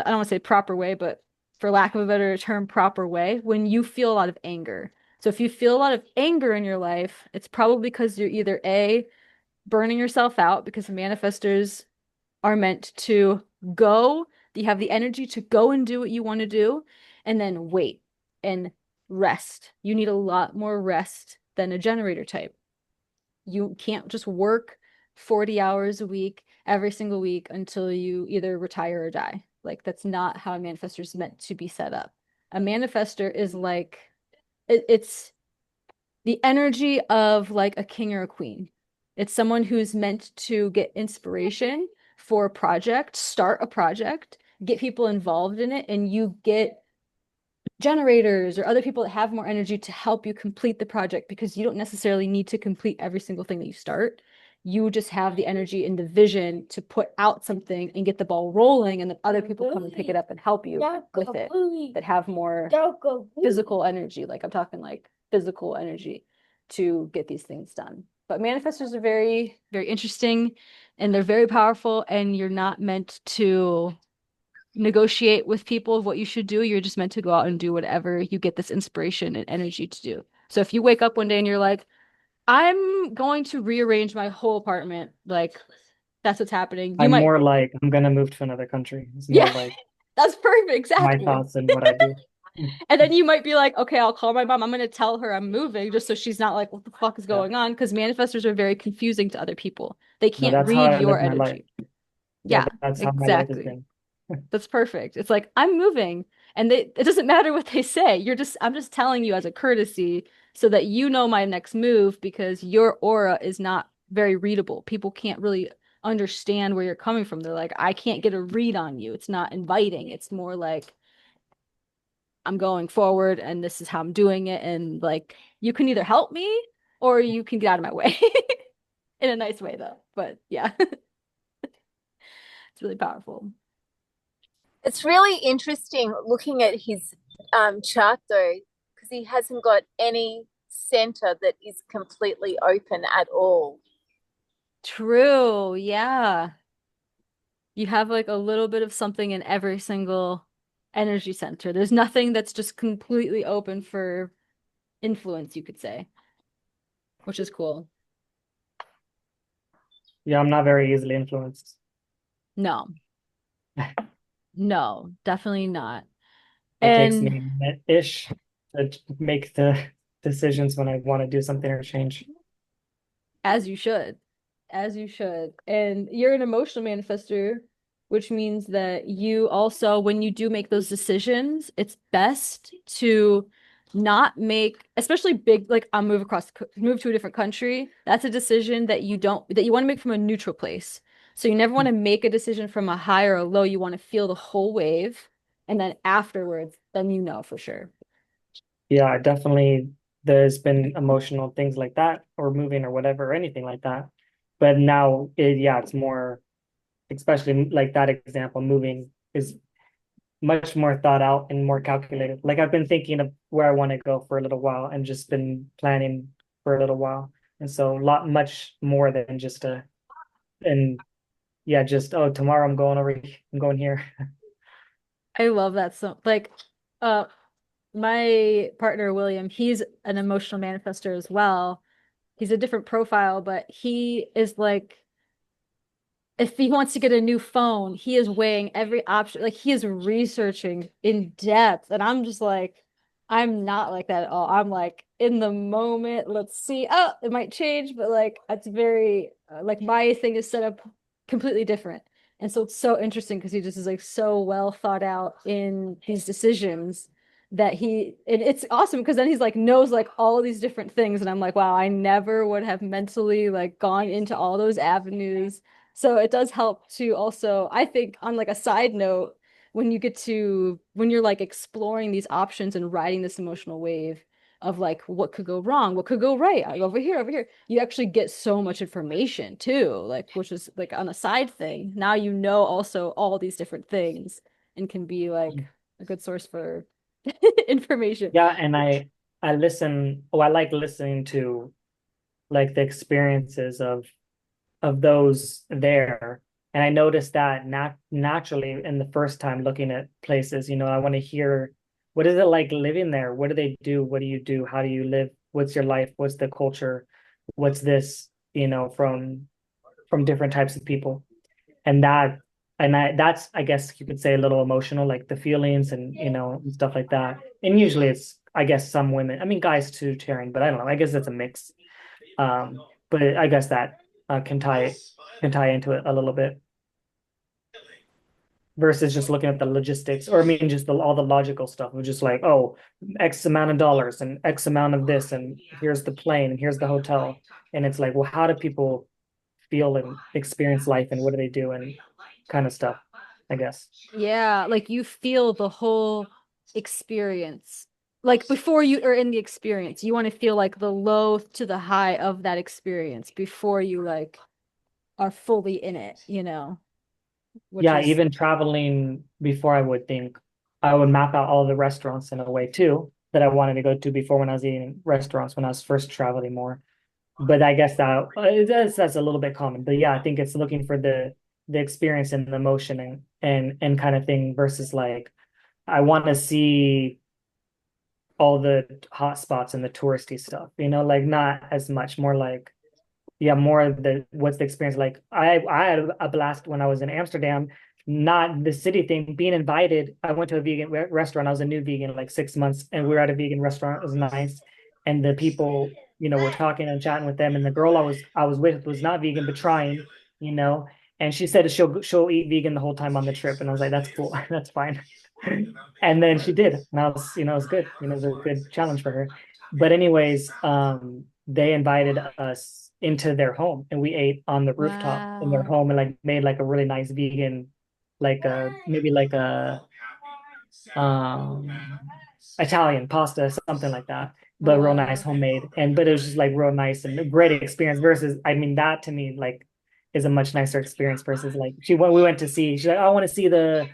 I don't want to say proper way, but for lack of a better term, proper way, when you feel a lot of anger. So if you feel a lot of anger in your life, it's probably because you're either A, burning yourself out because manifestors are meant to go, you have the energy to go and do what you want to do, and then wait and rest. You need a lot more rest than a generator type. You can't just work 40 hours a week every single week until you either retire or die. Like that's not how a manifestor is meant to be set up. A manifestor is like it's the energy of like a king or a queen. It's someone who's meant to get inspiration for a project, start a project, get people involved in it, and you get generators or other people that have more energy to help you complete the project because you don't necessarily need to complete every single thing that you start. You just have the energy and the vision to put out something and get the ball rolling, and then other people come and pick it up and help you with it that have more physical energy. Like I'm talking like physical energy to get these things done. But manifestors are very, very interesting and they're very powerful, and you're not meant to negotiate with people of what you should do. You're just meant to go out and do whatever you get this inspiration and energy to do. So if you wake up one day and you're like, I'm going to rearrange my whole apartment, like that's what's happening. You I'm might, more like I'm gonna move to another country. It's more yeah, like that's perfect, my exactly. thoughts and what I do. And then you might be like, okay, I'll call my mom. I'm going to tell her I'm moving just so she's not like, what the fuck is Yeah. going on? Because manifestors are very confusing to other people. They No, can't that's how read I your live my life. energy. Yeah, Yeah, that's how my life has exactly. been. That's perfect. It's like I'm moving and it doesn't matter what they say. I'm just telling you as a courtesy so that you know my next move because your aura is not very readable. People can't really understand where you're coming from. They're like, I can't get a read on you. It's not inviting. It's more like I'm going forward and this is how I'm doing it. And like you can either help me or you can get out of my way in a nice way though. But yeah, it's really powerful. It's really interesting looking at his chart though, because he hasn't got any center that is completely open at all. True. Yeah. You have like a little bit of something in every single energy center. There's nothing that's just completely open for influence, you could say, which is cool. Yeah, I'm not very easily influenced. No, no, definitely not. It takes And me a minute-ish to make the decisions when I want to do something or change. as you should, as you should. And you're an emotional manifester. which means that you also, when you do make those decisions, it's best to not make, especially big, like I'll move to a different country. That's a decision that you want to make from a neutral place. So you never want to make a decision from a high or a low. You want to feel the whole wave. And then afterwards, then you know for sure. Yeah, definitely there's been emotional things like that or moving or whatever or anything like that. But now yeah, it's more, especially like that example, moving is much more thought out and more calculated. Like I've been thinking of where I want to go for a little while and just been planning for a little while. And so a lot much more than just a and yeah, just oh tomorrow I'm going here. I love that so like uh my partner William, he's an emotional manifester as well. He's a different profile, but he is like if he wants to get a new phone, he is weighing every option. Like he is researching in depth. And I'm just like, I'm not like that at all. I'm like in the moment, let's see. Oh, it might change, but like it's very like my thing is set up completely different. And so it's so interesting because he just is like so well thought out in these decisions that and it's awesome because then he's like knows like all of these different things. And I'm like, wow, I never would have mentally like gone into all those avenues, so it does help to also, I think, on like a side note, when you're like exploring these options and riding this emotional wave of like what could go wrong, what could go right, over here, you actually get so much information too, like which is like on a side thing. Now you know also all these different things and can be like a good source for information. Yeah, and I listen, oh, I like listening to like the experiences of those there. And I noticed that naturally in the first time looking at places, I want to hear what is it like living there? What do they do? What do you do? How do you live? What's your life? What's the culture? What's this, from different types of people. And that's I guess you could say a little emotional, like the feelings and and stuff like that. And usually it's I guess some women, I mean guys too sharing, but I don't know. I guess it's a mix. Um, but I guess that can tie into it a little bit versus just looking at the logistics, or I mean just all the logical stuff of just like, oh, X amount of dollars and X amount of this, and here's the plane and here's the hotel. And it's like, well, how do people feel and experience life and what do they do and kind of stuff, I guess. Yeah, like you feel the whole experience. Like before you are in the experience, you want to feel like the low to the high of that experience before you like are fully in it, which Yeah, is even traveling before I would map out all the restaurants in a way too that I wanted to go to before when I was eating restaurants when I was first traveling more. But I guess that's a little bit common. But yeah, I think it's looking for the experience and the emotion and kind of thing versus like I want to see all the hot spots and the touristy stuff, like not as much, more like yeah, more of the what's the experience like. I had a blast when I was in Amsterdam, not the city thing, being invited. I went to a vegan restaurant. I was a new vegan like 6 months, and we were at a vegan restaurant. It was nice, and the people, were talking and chatting with them. And the girl I was with was not vegan but trying, you know, and she said she'll eat vegan the whole time on the trip, and I was like, that's cool, that's fine. And then she did, and I was, it was good. It was a good challenge for her. But anyways, they invited us into their home and we ate on the rooftop in their wow. home and like made like a really nice vegan, like maybe like a um Italian pasta, something like that, but real nice Whoa. homemade. But it was just like real nice and a great experience versus I mean that to me like is a much nicer experience versus like we went to see, she's like, oh, I want to see the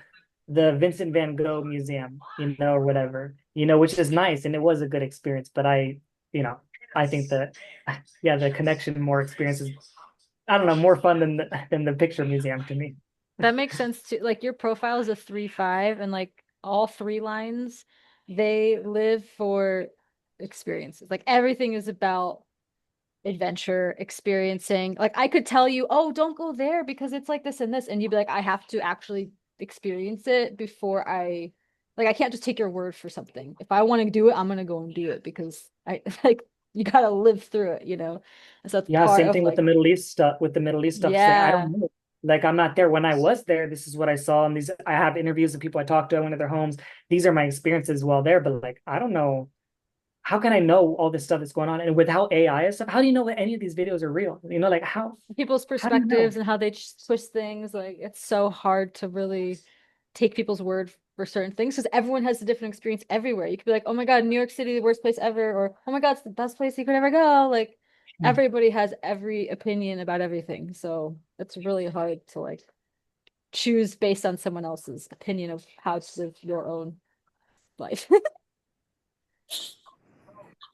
Vincent van Gogh museum, or whatever, which is nice and it was a good experience. But you know, I think that yeah, the connection more experience is I don't know, more fun than the picture museum to me. That makes sense too. Like your profile is a 3-5 and like all three lines, they live for experiences. Like everything is about adventure, experiencing. Like I could tell you, oh, don't go there because it's like this and this. And you'd be like, I have to actually experience it before I can't just take your word for something. If I want to do it, I'm gonna go and do it because I like you gotta live through it. And so that's Yeah, part same of thing with like, the Middle East stuff. With the Middle East stuff, it's like I yeah. don't know. Like I'm not there. When I was there, this is what I saw. And these I have interviews with people I talked to, I went to their homes. These are my experiences while there. But like I don't know, how can I know all this stuff that's going on? And without AI and stuff, how do you know that any of these videos are real? You know, like People's how do you know? perspectives and how they twist things. Like it's so hard to really take people's word for certain things because everyone has a different experience everywhere. You could be like, oh my God, New York City, the worst place ever, or oh my God, it's the best place you could ever go. Like everybody has every opinion about everything. So it's really hard to like choose based on someone else's opinion of how to live your own life.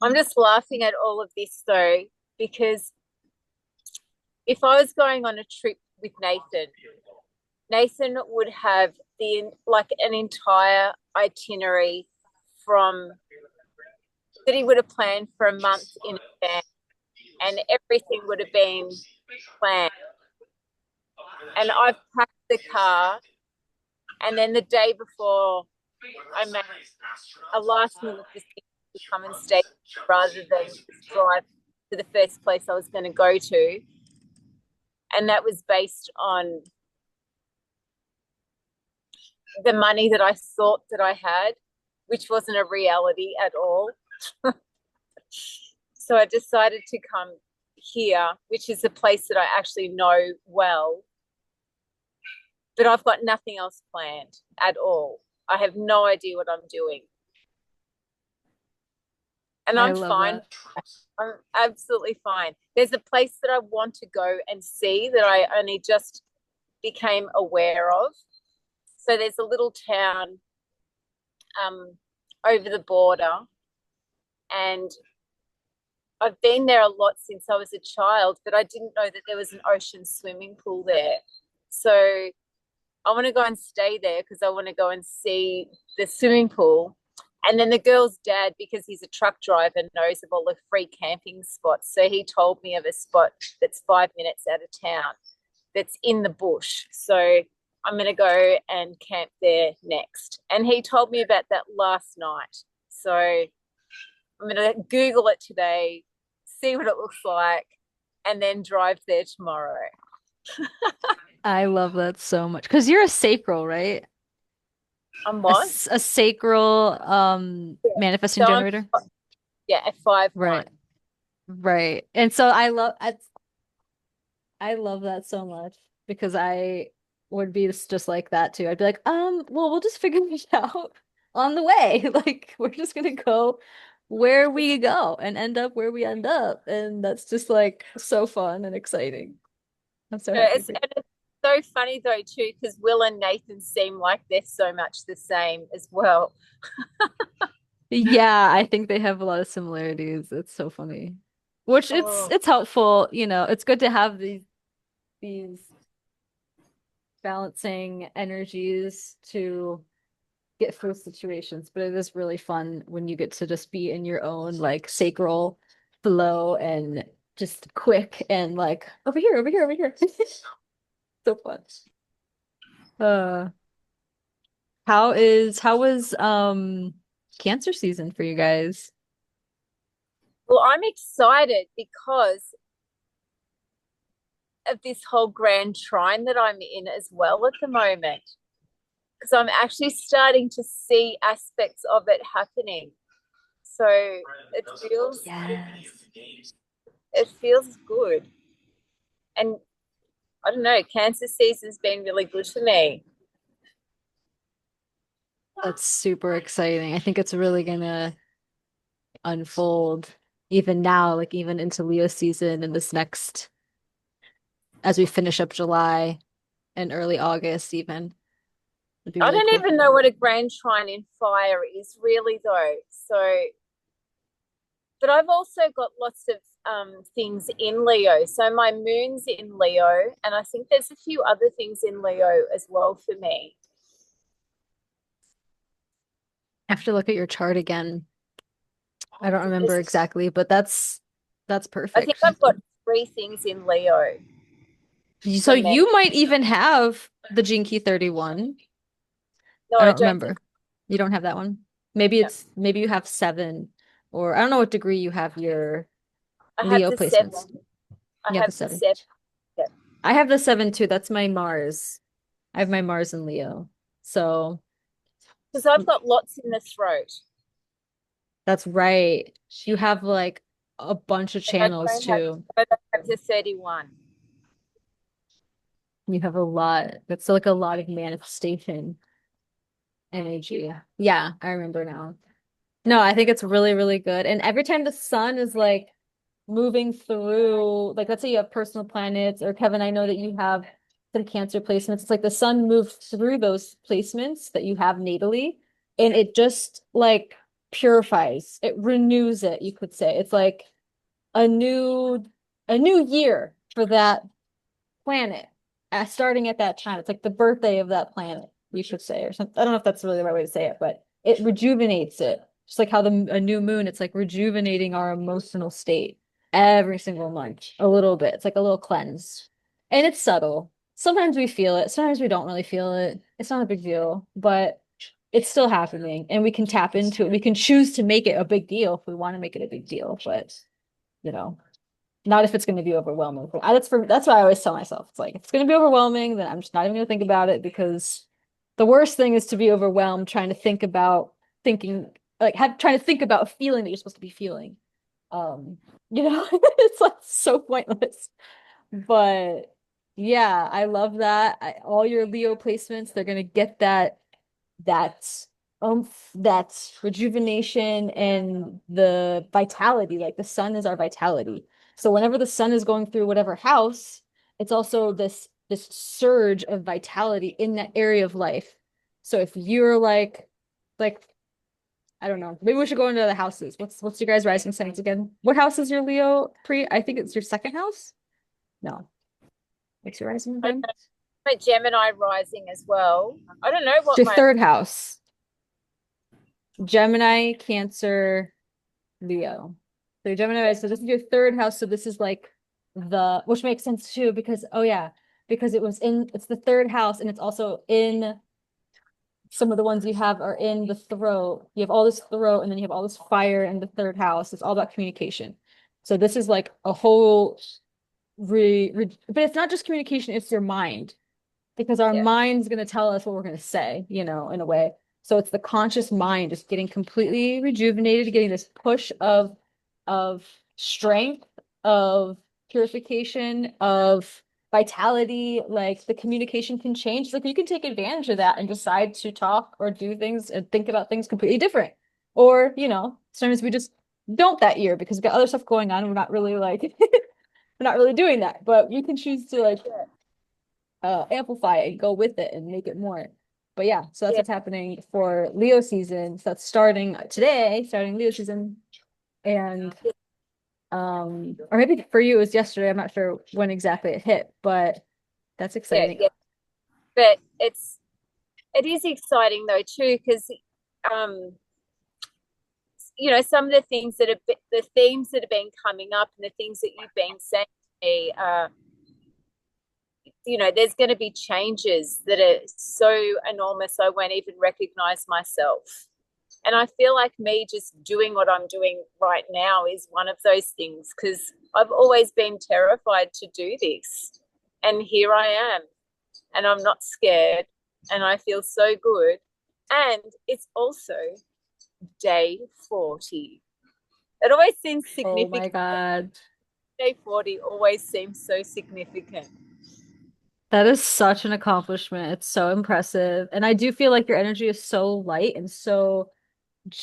I'm just laughing at all of this though, because if I was going on a trip with Nathan would have like an entire itinerary from that he would have planned for a month in advance, and everything would have been planned. And I've packed the car, and then the day before, I made a last minute decision to come and stay rather than just drive to the first place I was going to go to. And that was based on the money that I thought that I had, which wasn't a reality at all. So I decided to come here, which is a place that I actually know well, but I've got nothing else planned at all. I have no idea what I'm doing. And I I'm love fine. that. I'm absolutely fine. There's a place that I want to go and see that I only just became aware of. So there's a little town over the border, and I've been there a lot since I was a child, but I didn't know that there was an ocean swimming pool there. So I want to go and stay there because I want to go and see the swimming pool. And then the girl's dad, because he's a truck driver, knows of all the free camping spots. So he told me of a spot that's 5 minutes out of town that's in the bush. So I'm going to go and camp there next. And he told me about that last night. So I'm going to Google it today, see what it looks like, and then drive there tomorrow. I love that so much because you're a sacral, right? I'm what? A sacral manifesting So I'm, generator. yeah, at 5-1. Right. Right. And so I love that so much because I would be just like that too. I'd be like, well, we'll just figure it out on the way. Like we're just gonna go where we go and end up where we end up. And that's just like so fun and exciting. I'm so happy for you. And it's so funny though too, because Will and Nathan seem like they're so much the same as well. Yeah, I think they have a lot of similarities. It's so funny. Which Oh, it's helpful, you know, it's good to have these balancing energies to get through situations, but it is really fun when you get to just be in your own like sacral flow and just quick and like over here, over here, over here. So fun. Uh, how was cancer season for you guys? well, I'm excited because of this whole grand trine that I'm in as well at the moment. Because I'm actually starting to see aspects of it happening. So it feels Yes. it feels good. And I don't know, cancer season's been really good for me. That's super exciting. I think it's really gonna unfold even now, like even into Leo season and this next as we finish up July and early August even. It'd be I really don't cool. even know what a grand trine in fire is really though. So, but I've also got lots of things in Leo. So my moon's in Leo, and I think there's a few other things in Leo as well for me. I have to look at your chart again. I don't remember There's, exactly, but that's I think perfect. I've got 3 things in Leo So for me. you might even have the Gene Key 31. No, I I don't don't remember. think You don't have that one. Maybe no. it's maybe you have seven, or I don't know what degree you have your I have Leo the seven. placements. I You have the have the seven. seven. Yeah. I have the 7 too. That's my Mars. I have my Mars in Leo. So Because I've got lots in the throat. that's right. You have like a bunch of I channels don't have, too. I don't have the 31. You have a lot. That's like a lot of manifestation energy. Yeah, I remember now. No, I think it's really, really good. And every time the sun is like moving through, like let's say you have personal planets, or Kevin, I know that you have some Cancer placements. It's like the sun moves through those placements that you have natally, and it just like purifies, it renews it, you could say. It's like a new a new year for that planet, starting at that time. It's like the birthday of that planet, you should say, or something. I don't know if that's really the right way to say it, but it rejuvenates it. Just like how a new moon, it's like rejuvenating our emotional state every single month, a little bit. It's like a little cleanse. And it's subtle. Sometimes we feel it, sometimes we don't really feel it. It's not a big deal, but it's still happening, and we can tap into it. We can choose to make it a big deal if we want to make it a big deal, but you know, not if it's going to be overwhelming. That's what I always tell myself. It's like if it's going to be overwhelming, then I'm just not even going to think about it, because the worst thing is to be overwhelmed trying to think about thinking like have trying to think about a feeling that you're supposed to be feeling. Um, it's like so pointless. But yeah, I love that. All your Leo placements, they're going to get that that rejuvenation and the vitality. Like the sun is our vitality. So whenever the sun is going through whatever house, it's also this surge of vitality in that area of life. So if you're like I don't know, maybe we should go into the houses. What's your guys' rising signs again? What house is your Leo pre? I think it's your second house. No, what's your rising again? My Gemini rising as well. I don't know It's what your my third house. Gemini, Cancer, Leo. So your Gemini, right? So this is your third house. So this is like which makes sense too, because oh yeah, because it's the third house, and it's also in some of the ones you have are in the throat. You have all this throat, and then you have all this fire in the third house. It's all about communication. So this is like a whole but it's not just communication, it's your mind, because our yeah. mind's going to tell us what we're going to say, in a way. So it's the conscious mind just getting completely rejuvenated, getting this push of strength, of purification, of vitality. Like the communication can change. Like you can take advantage of that and decide to talk or do things and think about things completely different. Or, sometimes we just don't that year because we've got other stuff going on and we're not really like we're not really doing that. But you can choose to like amplify it and go with it and make it more. But yeah, so that's Yeah. what's happening for Leo season. So that's starting today, starting Leo season. And or maybe for you it was yesterday. I'm not sure when exactly it hit, but that's Yeah, exciting. yeah. But it is exciting though too, because um some of the things the themes that have been coming up and the things that you've been saying to me, there's going to be changes that are so enormous I won't even recognize myself. And I feel like me just doing what I'm doing right now is one of those things, because I've always been terrified to do this. And here I am, and I'm not scared, and I feel so good. And it's also day 40. It always seems Oh my significant. God. Day 40 always seems so significant. That is such an accomplishment. It's so impressive. And I do feel like your energy is so light and so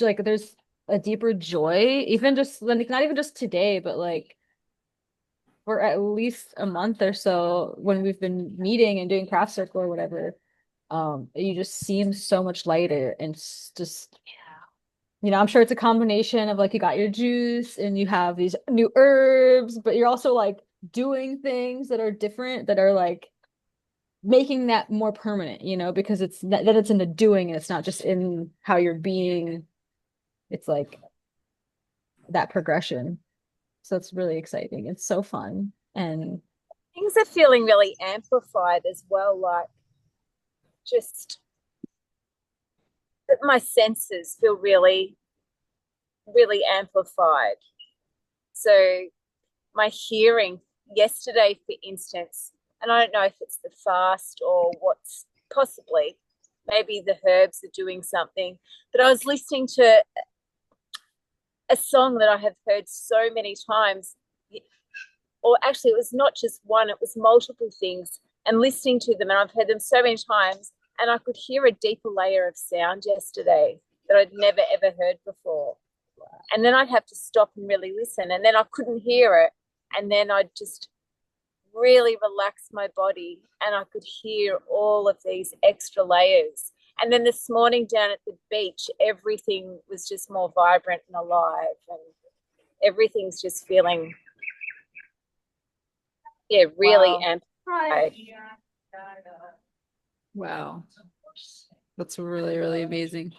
like there's a deeper joy, even just like not even just today, but like for at least a month or so when we've been meeting and doing craft circle or whatever. You just seem so much lighter and just I'm sure it's a combination of like you got your juice and you have these new herbs, but you're also like doing things that are different, that are like making that more permanent, because it's that it's in the doing and it's not just in how you're being. It's like that progression. So it's really exciting. It's so fun. And Things are feeling really amplified as well, like just my senses feel really, really amplified. So my hearing yesterday, for instance, And I don't know if it's the fast or what's possibly, maybe the herbs are doing something. But I was listening to a song that I have heard so many times, or actually, it was not just one, it was multiple things, and listening to them, and I've heard them so many times, and I could hear a deeper layer of sound yesterday that I'd never ever heard before. And then I'd have to stop and really listen, and then I couldn't hear it, and then I'd just really relax my body, and I could hear all of these extra layers. And then this morning down at the beach, everything was just more vibrant and alive, and everything's just feeling, yeah, really Wow. amplified. Wow. That's really, really amazing.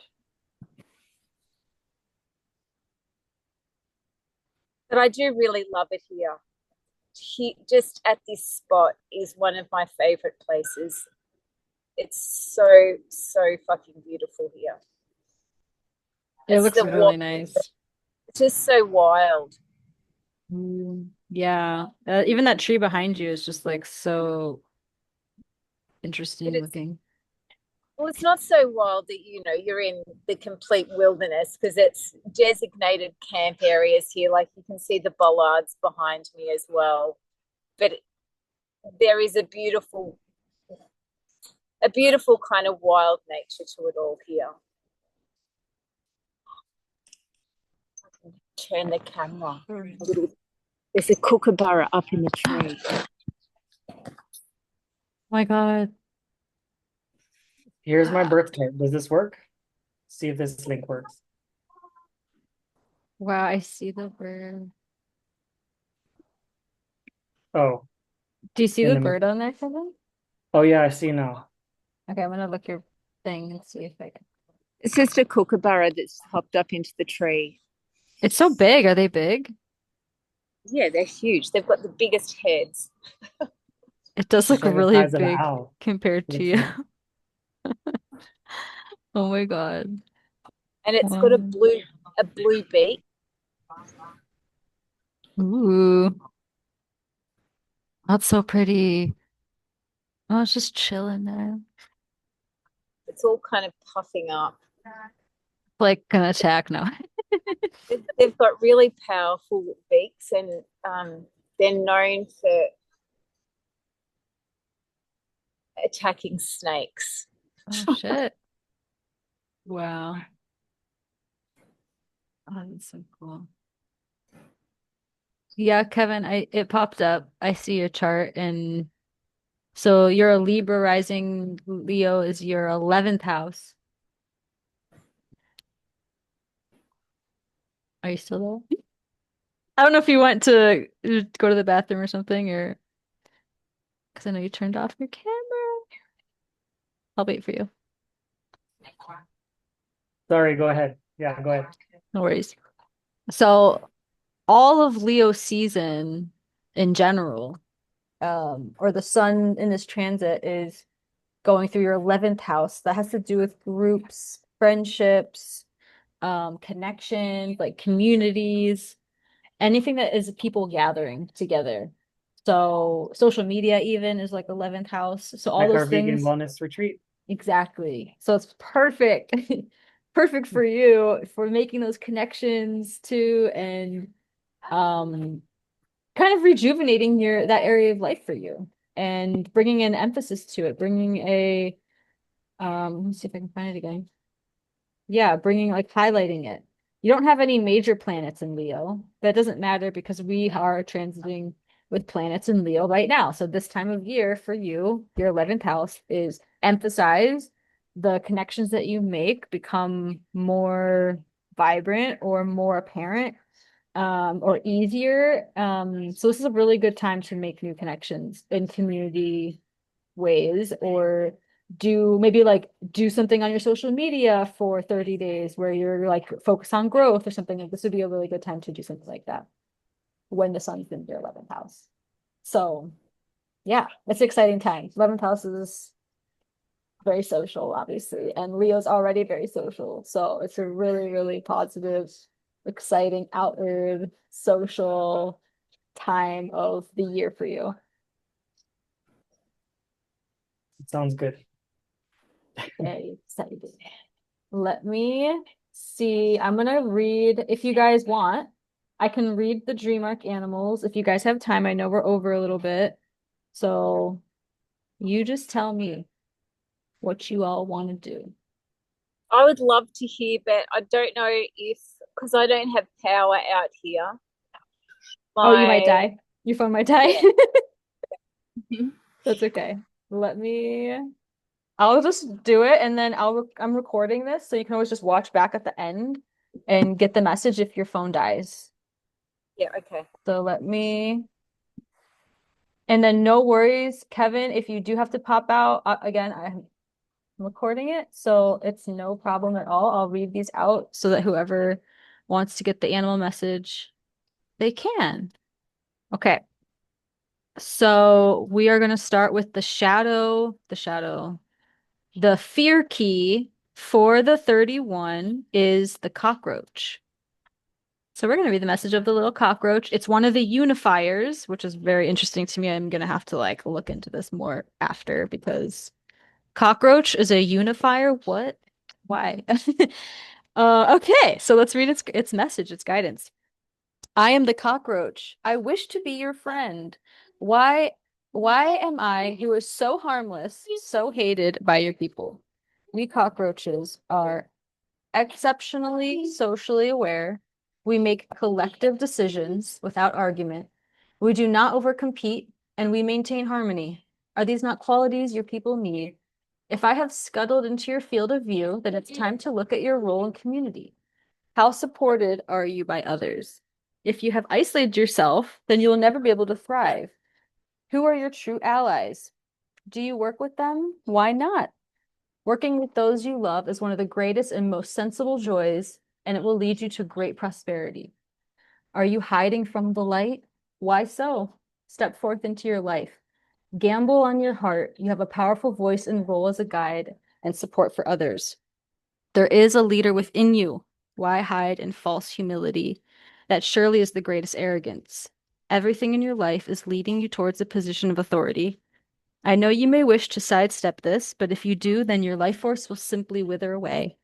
But I do really love it here. Just at this spot is one of my favorite places. It's so, so fucking beautiful here. It It's looks really nice. It's just so wild. Yeah. Even that tree behind you is just like so interesting looking. Well, it's not so wild that you're in the complete wilderness, because it's designated camp areas here. Like, you can see the bollards behind me as well. But there is a beautiful kind of wild nature to it all here. Turn the camera a little. There's a kookaburra up in the tree. Oh my God. Here's my birth chart. Does this work? See if this link works. Wow, I see the bird. Oh, Do you see in the the bird on there, Kevin? oh yeah, I see now. Okay, I'm gonna look your thing and see if I can. It's just a kookaburra that's hopped up into the tree. It's so big. Are they big? Yeah, they're huge. They've got the biggest heads. It does look It's like the really size of an big owl. compared to you. Looks Oh my God. And it's got a blue beak. Ooh, that's so pretty. Oh, it's just chilling there. It's all kind of puffing up. Like an attack now. They've got really powerful beaks, and they're known for attacking snakes. Oh shit. Wow. Oh, that's so cool. Yeah, Kevin, it popped up. I see your chart, and so you're a Libra rising. Leo is your 11th house. Are you still there? I don't know if you went to go to the bathroom or something, or because I know you turned off your camera. I'll wait for you. Sorry, go ahead. Yeah, go ahead. No worries. So all of Leo season in general, or the sun in this transit is going through your 11th house. That has to do with groups, friendships, connections, like communities, anything that is people gathering together. So social media even is like 11th house. So all Like our those vegan things. wellness retreat. Exactly. So it's perfect. Perfect for you for making those connections too, and kind of rejuvenating that area of life for you and bringing an emphasis to it, bringing a let me see if I can find it again. Yeah, bringing like highlighting it. You don't have any major planets in Leo. That doesn't matter because we are transiting with planets in Leo right now. So this time of year for you, your 11th house is emphasize the connections that you make become more vibrant or more apparent, or easier. So this is a really good time to make new connections in community ways, or do something on your social media for 30 days where you're like focused on growth or something. Like this would be a really good time to do something like that when the sun's in your 11th house. So yeah, it's an exciting time. 11th house is very social, obviously, and Leo's already very social. So it's a really, really positive, exciting, outward, social time of the year for you. Sounds good. Okay, excited. Let me see. I'm gonna read, if you guys want, I can read the dream arc animals if you guys have time. I know we're over a little bit. So you just tell me what you all want to do. I would love to hear, but I don't know if, because I don't have power out here. Oh, you might My, die. Your phone might die. yeah. Mhm. That's okay. Let me, I'll just do it and then I'm recording this so you can always just watch back at the end and get the message if your phone dies. Yeah, okay. So let me, and then no worries, Kevin, if you do have to pop out, again, I'm recording it, so it's no problem at all. I'll read these out so that whoever wants to get the animal message, they can. Okay. So we are going to start with the fear key for the 31 is the cockroach. So we're going to read the message of the little cockroach. It's one of the unifiers, which is very interesting to me. I'm going to have to like look into this more after because cockroach is a unifier. What? Why? Okay, so let's read its message, its guidance. I am the cockroach. I wish to be your friend. Why why am I, who is so harmless, so hated by your people? We cockroaches are exceptionally socially aware. We make collective decisions without argument. We do not overcompete and we maintain harmony. Are these not qualities your people need? If I have scuttled into your field of view, then it's time to look at your role in community. How supported are you by others? If you have isolated yourself, then you will never be able to thrive. Who are your true allies? Do you work with them? Why not? Working with those you love is one of the greatest and most sensible joys, and it will lead you to great prosperity. Are you hiding from the light? Why so? Step forth into your life. Gamble on your heart. You have a powerful voice and role as a guide and support for others. There is a leader within you. Why hide in false humility? That surely is the greatest arrogance. Everything in your life is leading you towards a position of authority. I know you may wish to sidestep this, but if you do, then your life force will simply wither away.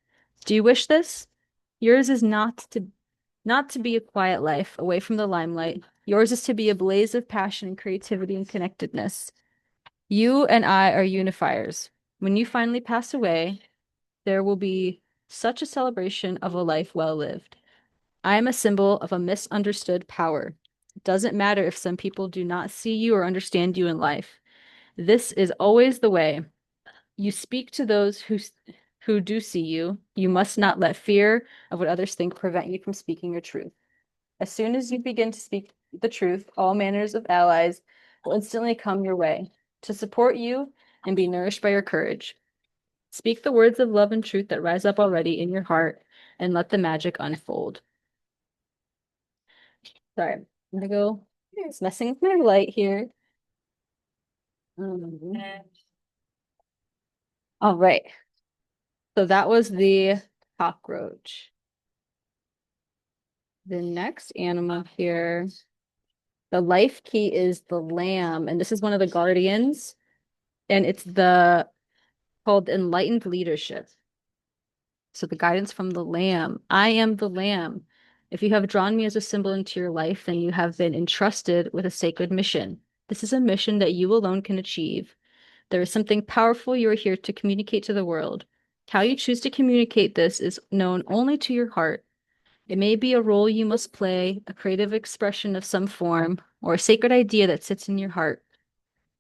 Do you wish this? Yours is not to be a quiet life away from the limelight. Yours is to be a blaze of passion and creativity and connectedness. You and I are unifiers. When you finally pass away, there will be such a celebration of a life well lived. I am a symbol of a misunderstood power. It doesn't matter if some people do not see you or understand you in life. This is always the way. You speak to those who do see you. You must not let fear of what others think prevent you from speaking your truth. As soon as you begin to speak the truth, all manners of allies will instantly come your way to support you and be nourished by your courage. Speak the words of love and truth that rise up already in your heart and let the magic unfold. Sorry, I'm gonna go. It's messing with my light here. All right. So that was the cockroach. The next animal here, the life key is the lamb, and this is one of the guardians, and it's the called enlightened leadership. So the guidance from the lamb. I am the lamb. If you have drawn me as a symbol into your life, then you have been entrusted with a sacred mission. This is a mission that you alone can achieve. There is something powerful you are here to communicate to the world. How you choose to communicate this is known only to your heart. It may be a role you must play, a creative expression of some form, or a sacred idea that sits in your heart.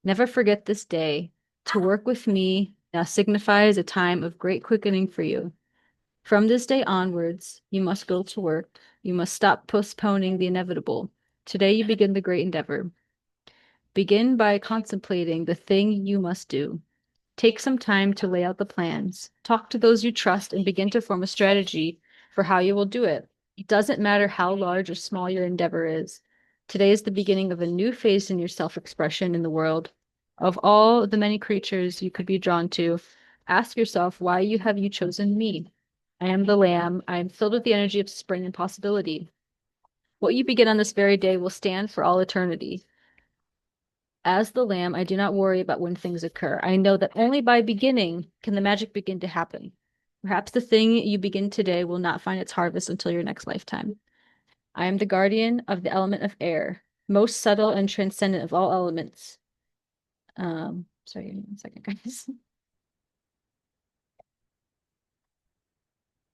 Never forget this day. To work with me now signifies a time of great quickening for you. From this day onwards, you must go to work. You must stop postponing the inevitable. Today you begin the great endeavor. Begin by contemplating the thing you must do. Take some time to lay out the plans. Talk to those you trust and begin to form a strategy for how you will do it. It doesn't matter how large or small your endeavor is. Today is the beginning of a new phase in your self-expression in the world. Of all the many creatures you could be drawn to, ask yourself why you chosen me. I am the lamb. I am filled with the energy of spring and possibility. What you begin on this very day will stand for all eternity. As the lamb, I do not worry about when things occur. I know that only by beginning can the magic begin to happen. Perhaps the thing you begin today will not find its harvest until your next lifetime. I am the guardian of the element of air, most subtle and transcendent of all elements. Sorry, give me 1 second, guys.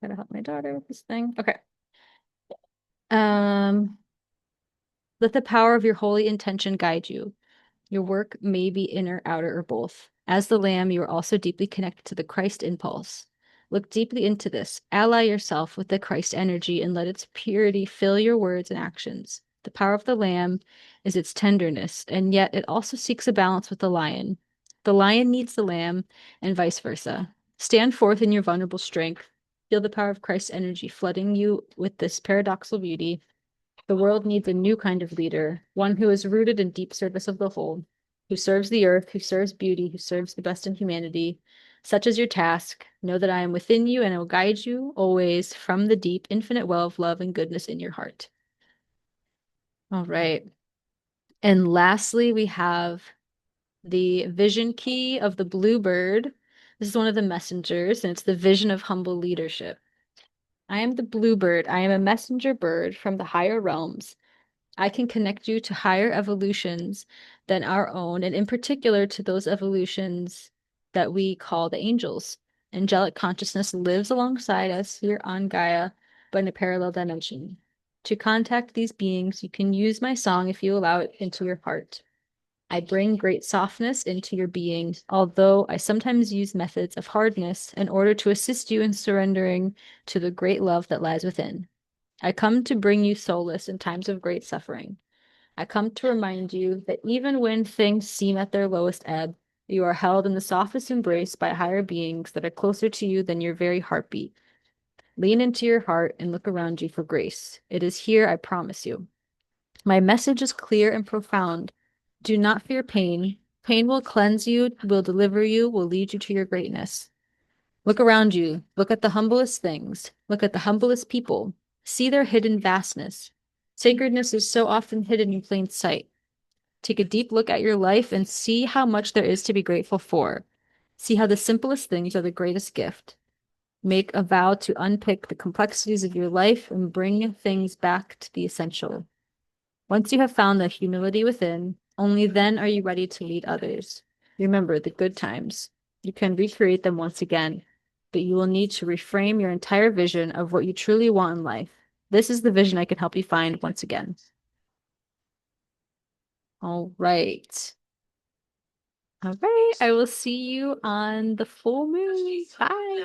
Gotta help my daughter with this thing. Okay. Let the power of your holy intention guide you. Your work may be inner, outer, or both. As the lamb, you are also deeply connected to the Christ impulse. Look deeply into this. Ally yourself with the Christ energy and let its purity fill your words and actions. The power of the lamb is its tenderness, and yet it also seeks a balance with the lion. The lion needs the lamb, and vice versa. Stand forth in your vulnerable strength. Feel the power of Christ's energy flooding you with this paradoxical beauty. The world needs a new kind of leader, one who is rooted in deep service of the whole, who serves the earth, who serves beauty, who serves the best in humanity. Such is your task. Know that I am within you and I will guide you always from the deep, infinite well of love and goodness in your heart. All right. And lastly, we have the vision key of the Bluebird. This is one of the messengers, and it's the vision of humble leadership. I am the Bluebird. I am a messenger bird from the higher realms. I can connect you to higher evolutions than our own, and in particular to those evolutions that we call the angels. Angelic consciousness lives alongside us here on Gaia, but in a parallel dimension. To contact these beings, you can use my song if you allow it into your heart. I bring great softness into your being, although I sometimes use methods of hardness in order to assist you in surrendering to the great love that lies within. I come to bring you solace in times of great suffering. I come to remind you that even when things seem at their lowest ebb, you are held in the softest embrace by higher beings that are closer to you than your very heartbeat. Lean into your heart and look around you for grace. It is here, I promise you. My message is clear and profound. Do not fear pain. Pain will cleanse you, will deliver you, will lead you to your greatness. Look around you. Look at the humblest things. Look at the humblest people. See their hidden vastness. Sacredness is so often hidden in plain sight. Take a deep look at your life and see how much there is to be grateful for. See how the simplest things are the greatest gift. Make a vow to unpick the complexities of your life and bring things back to the essential. Once you have found the humility within, only then are you ready to lead others. Remember the good times. You can recreate them once again, but you will need to reframe your entire vision of what you truly want in life. This is the vision I can help you find once again. All right. All right. I will see you on the full moon. Bye.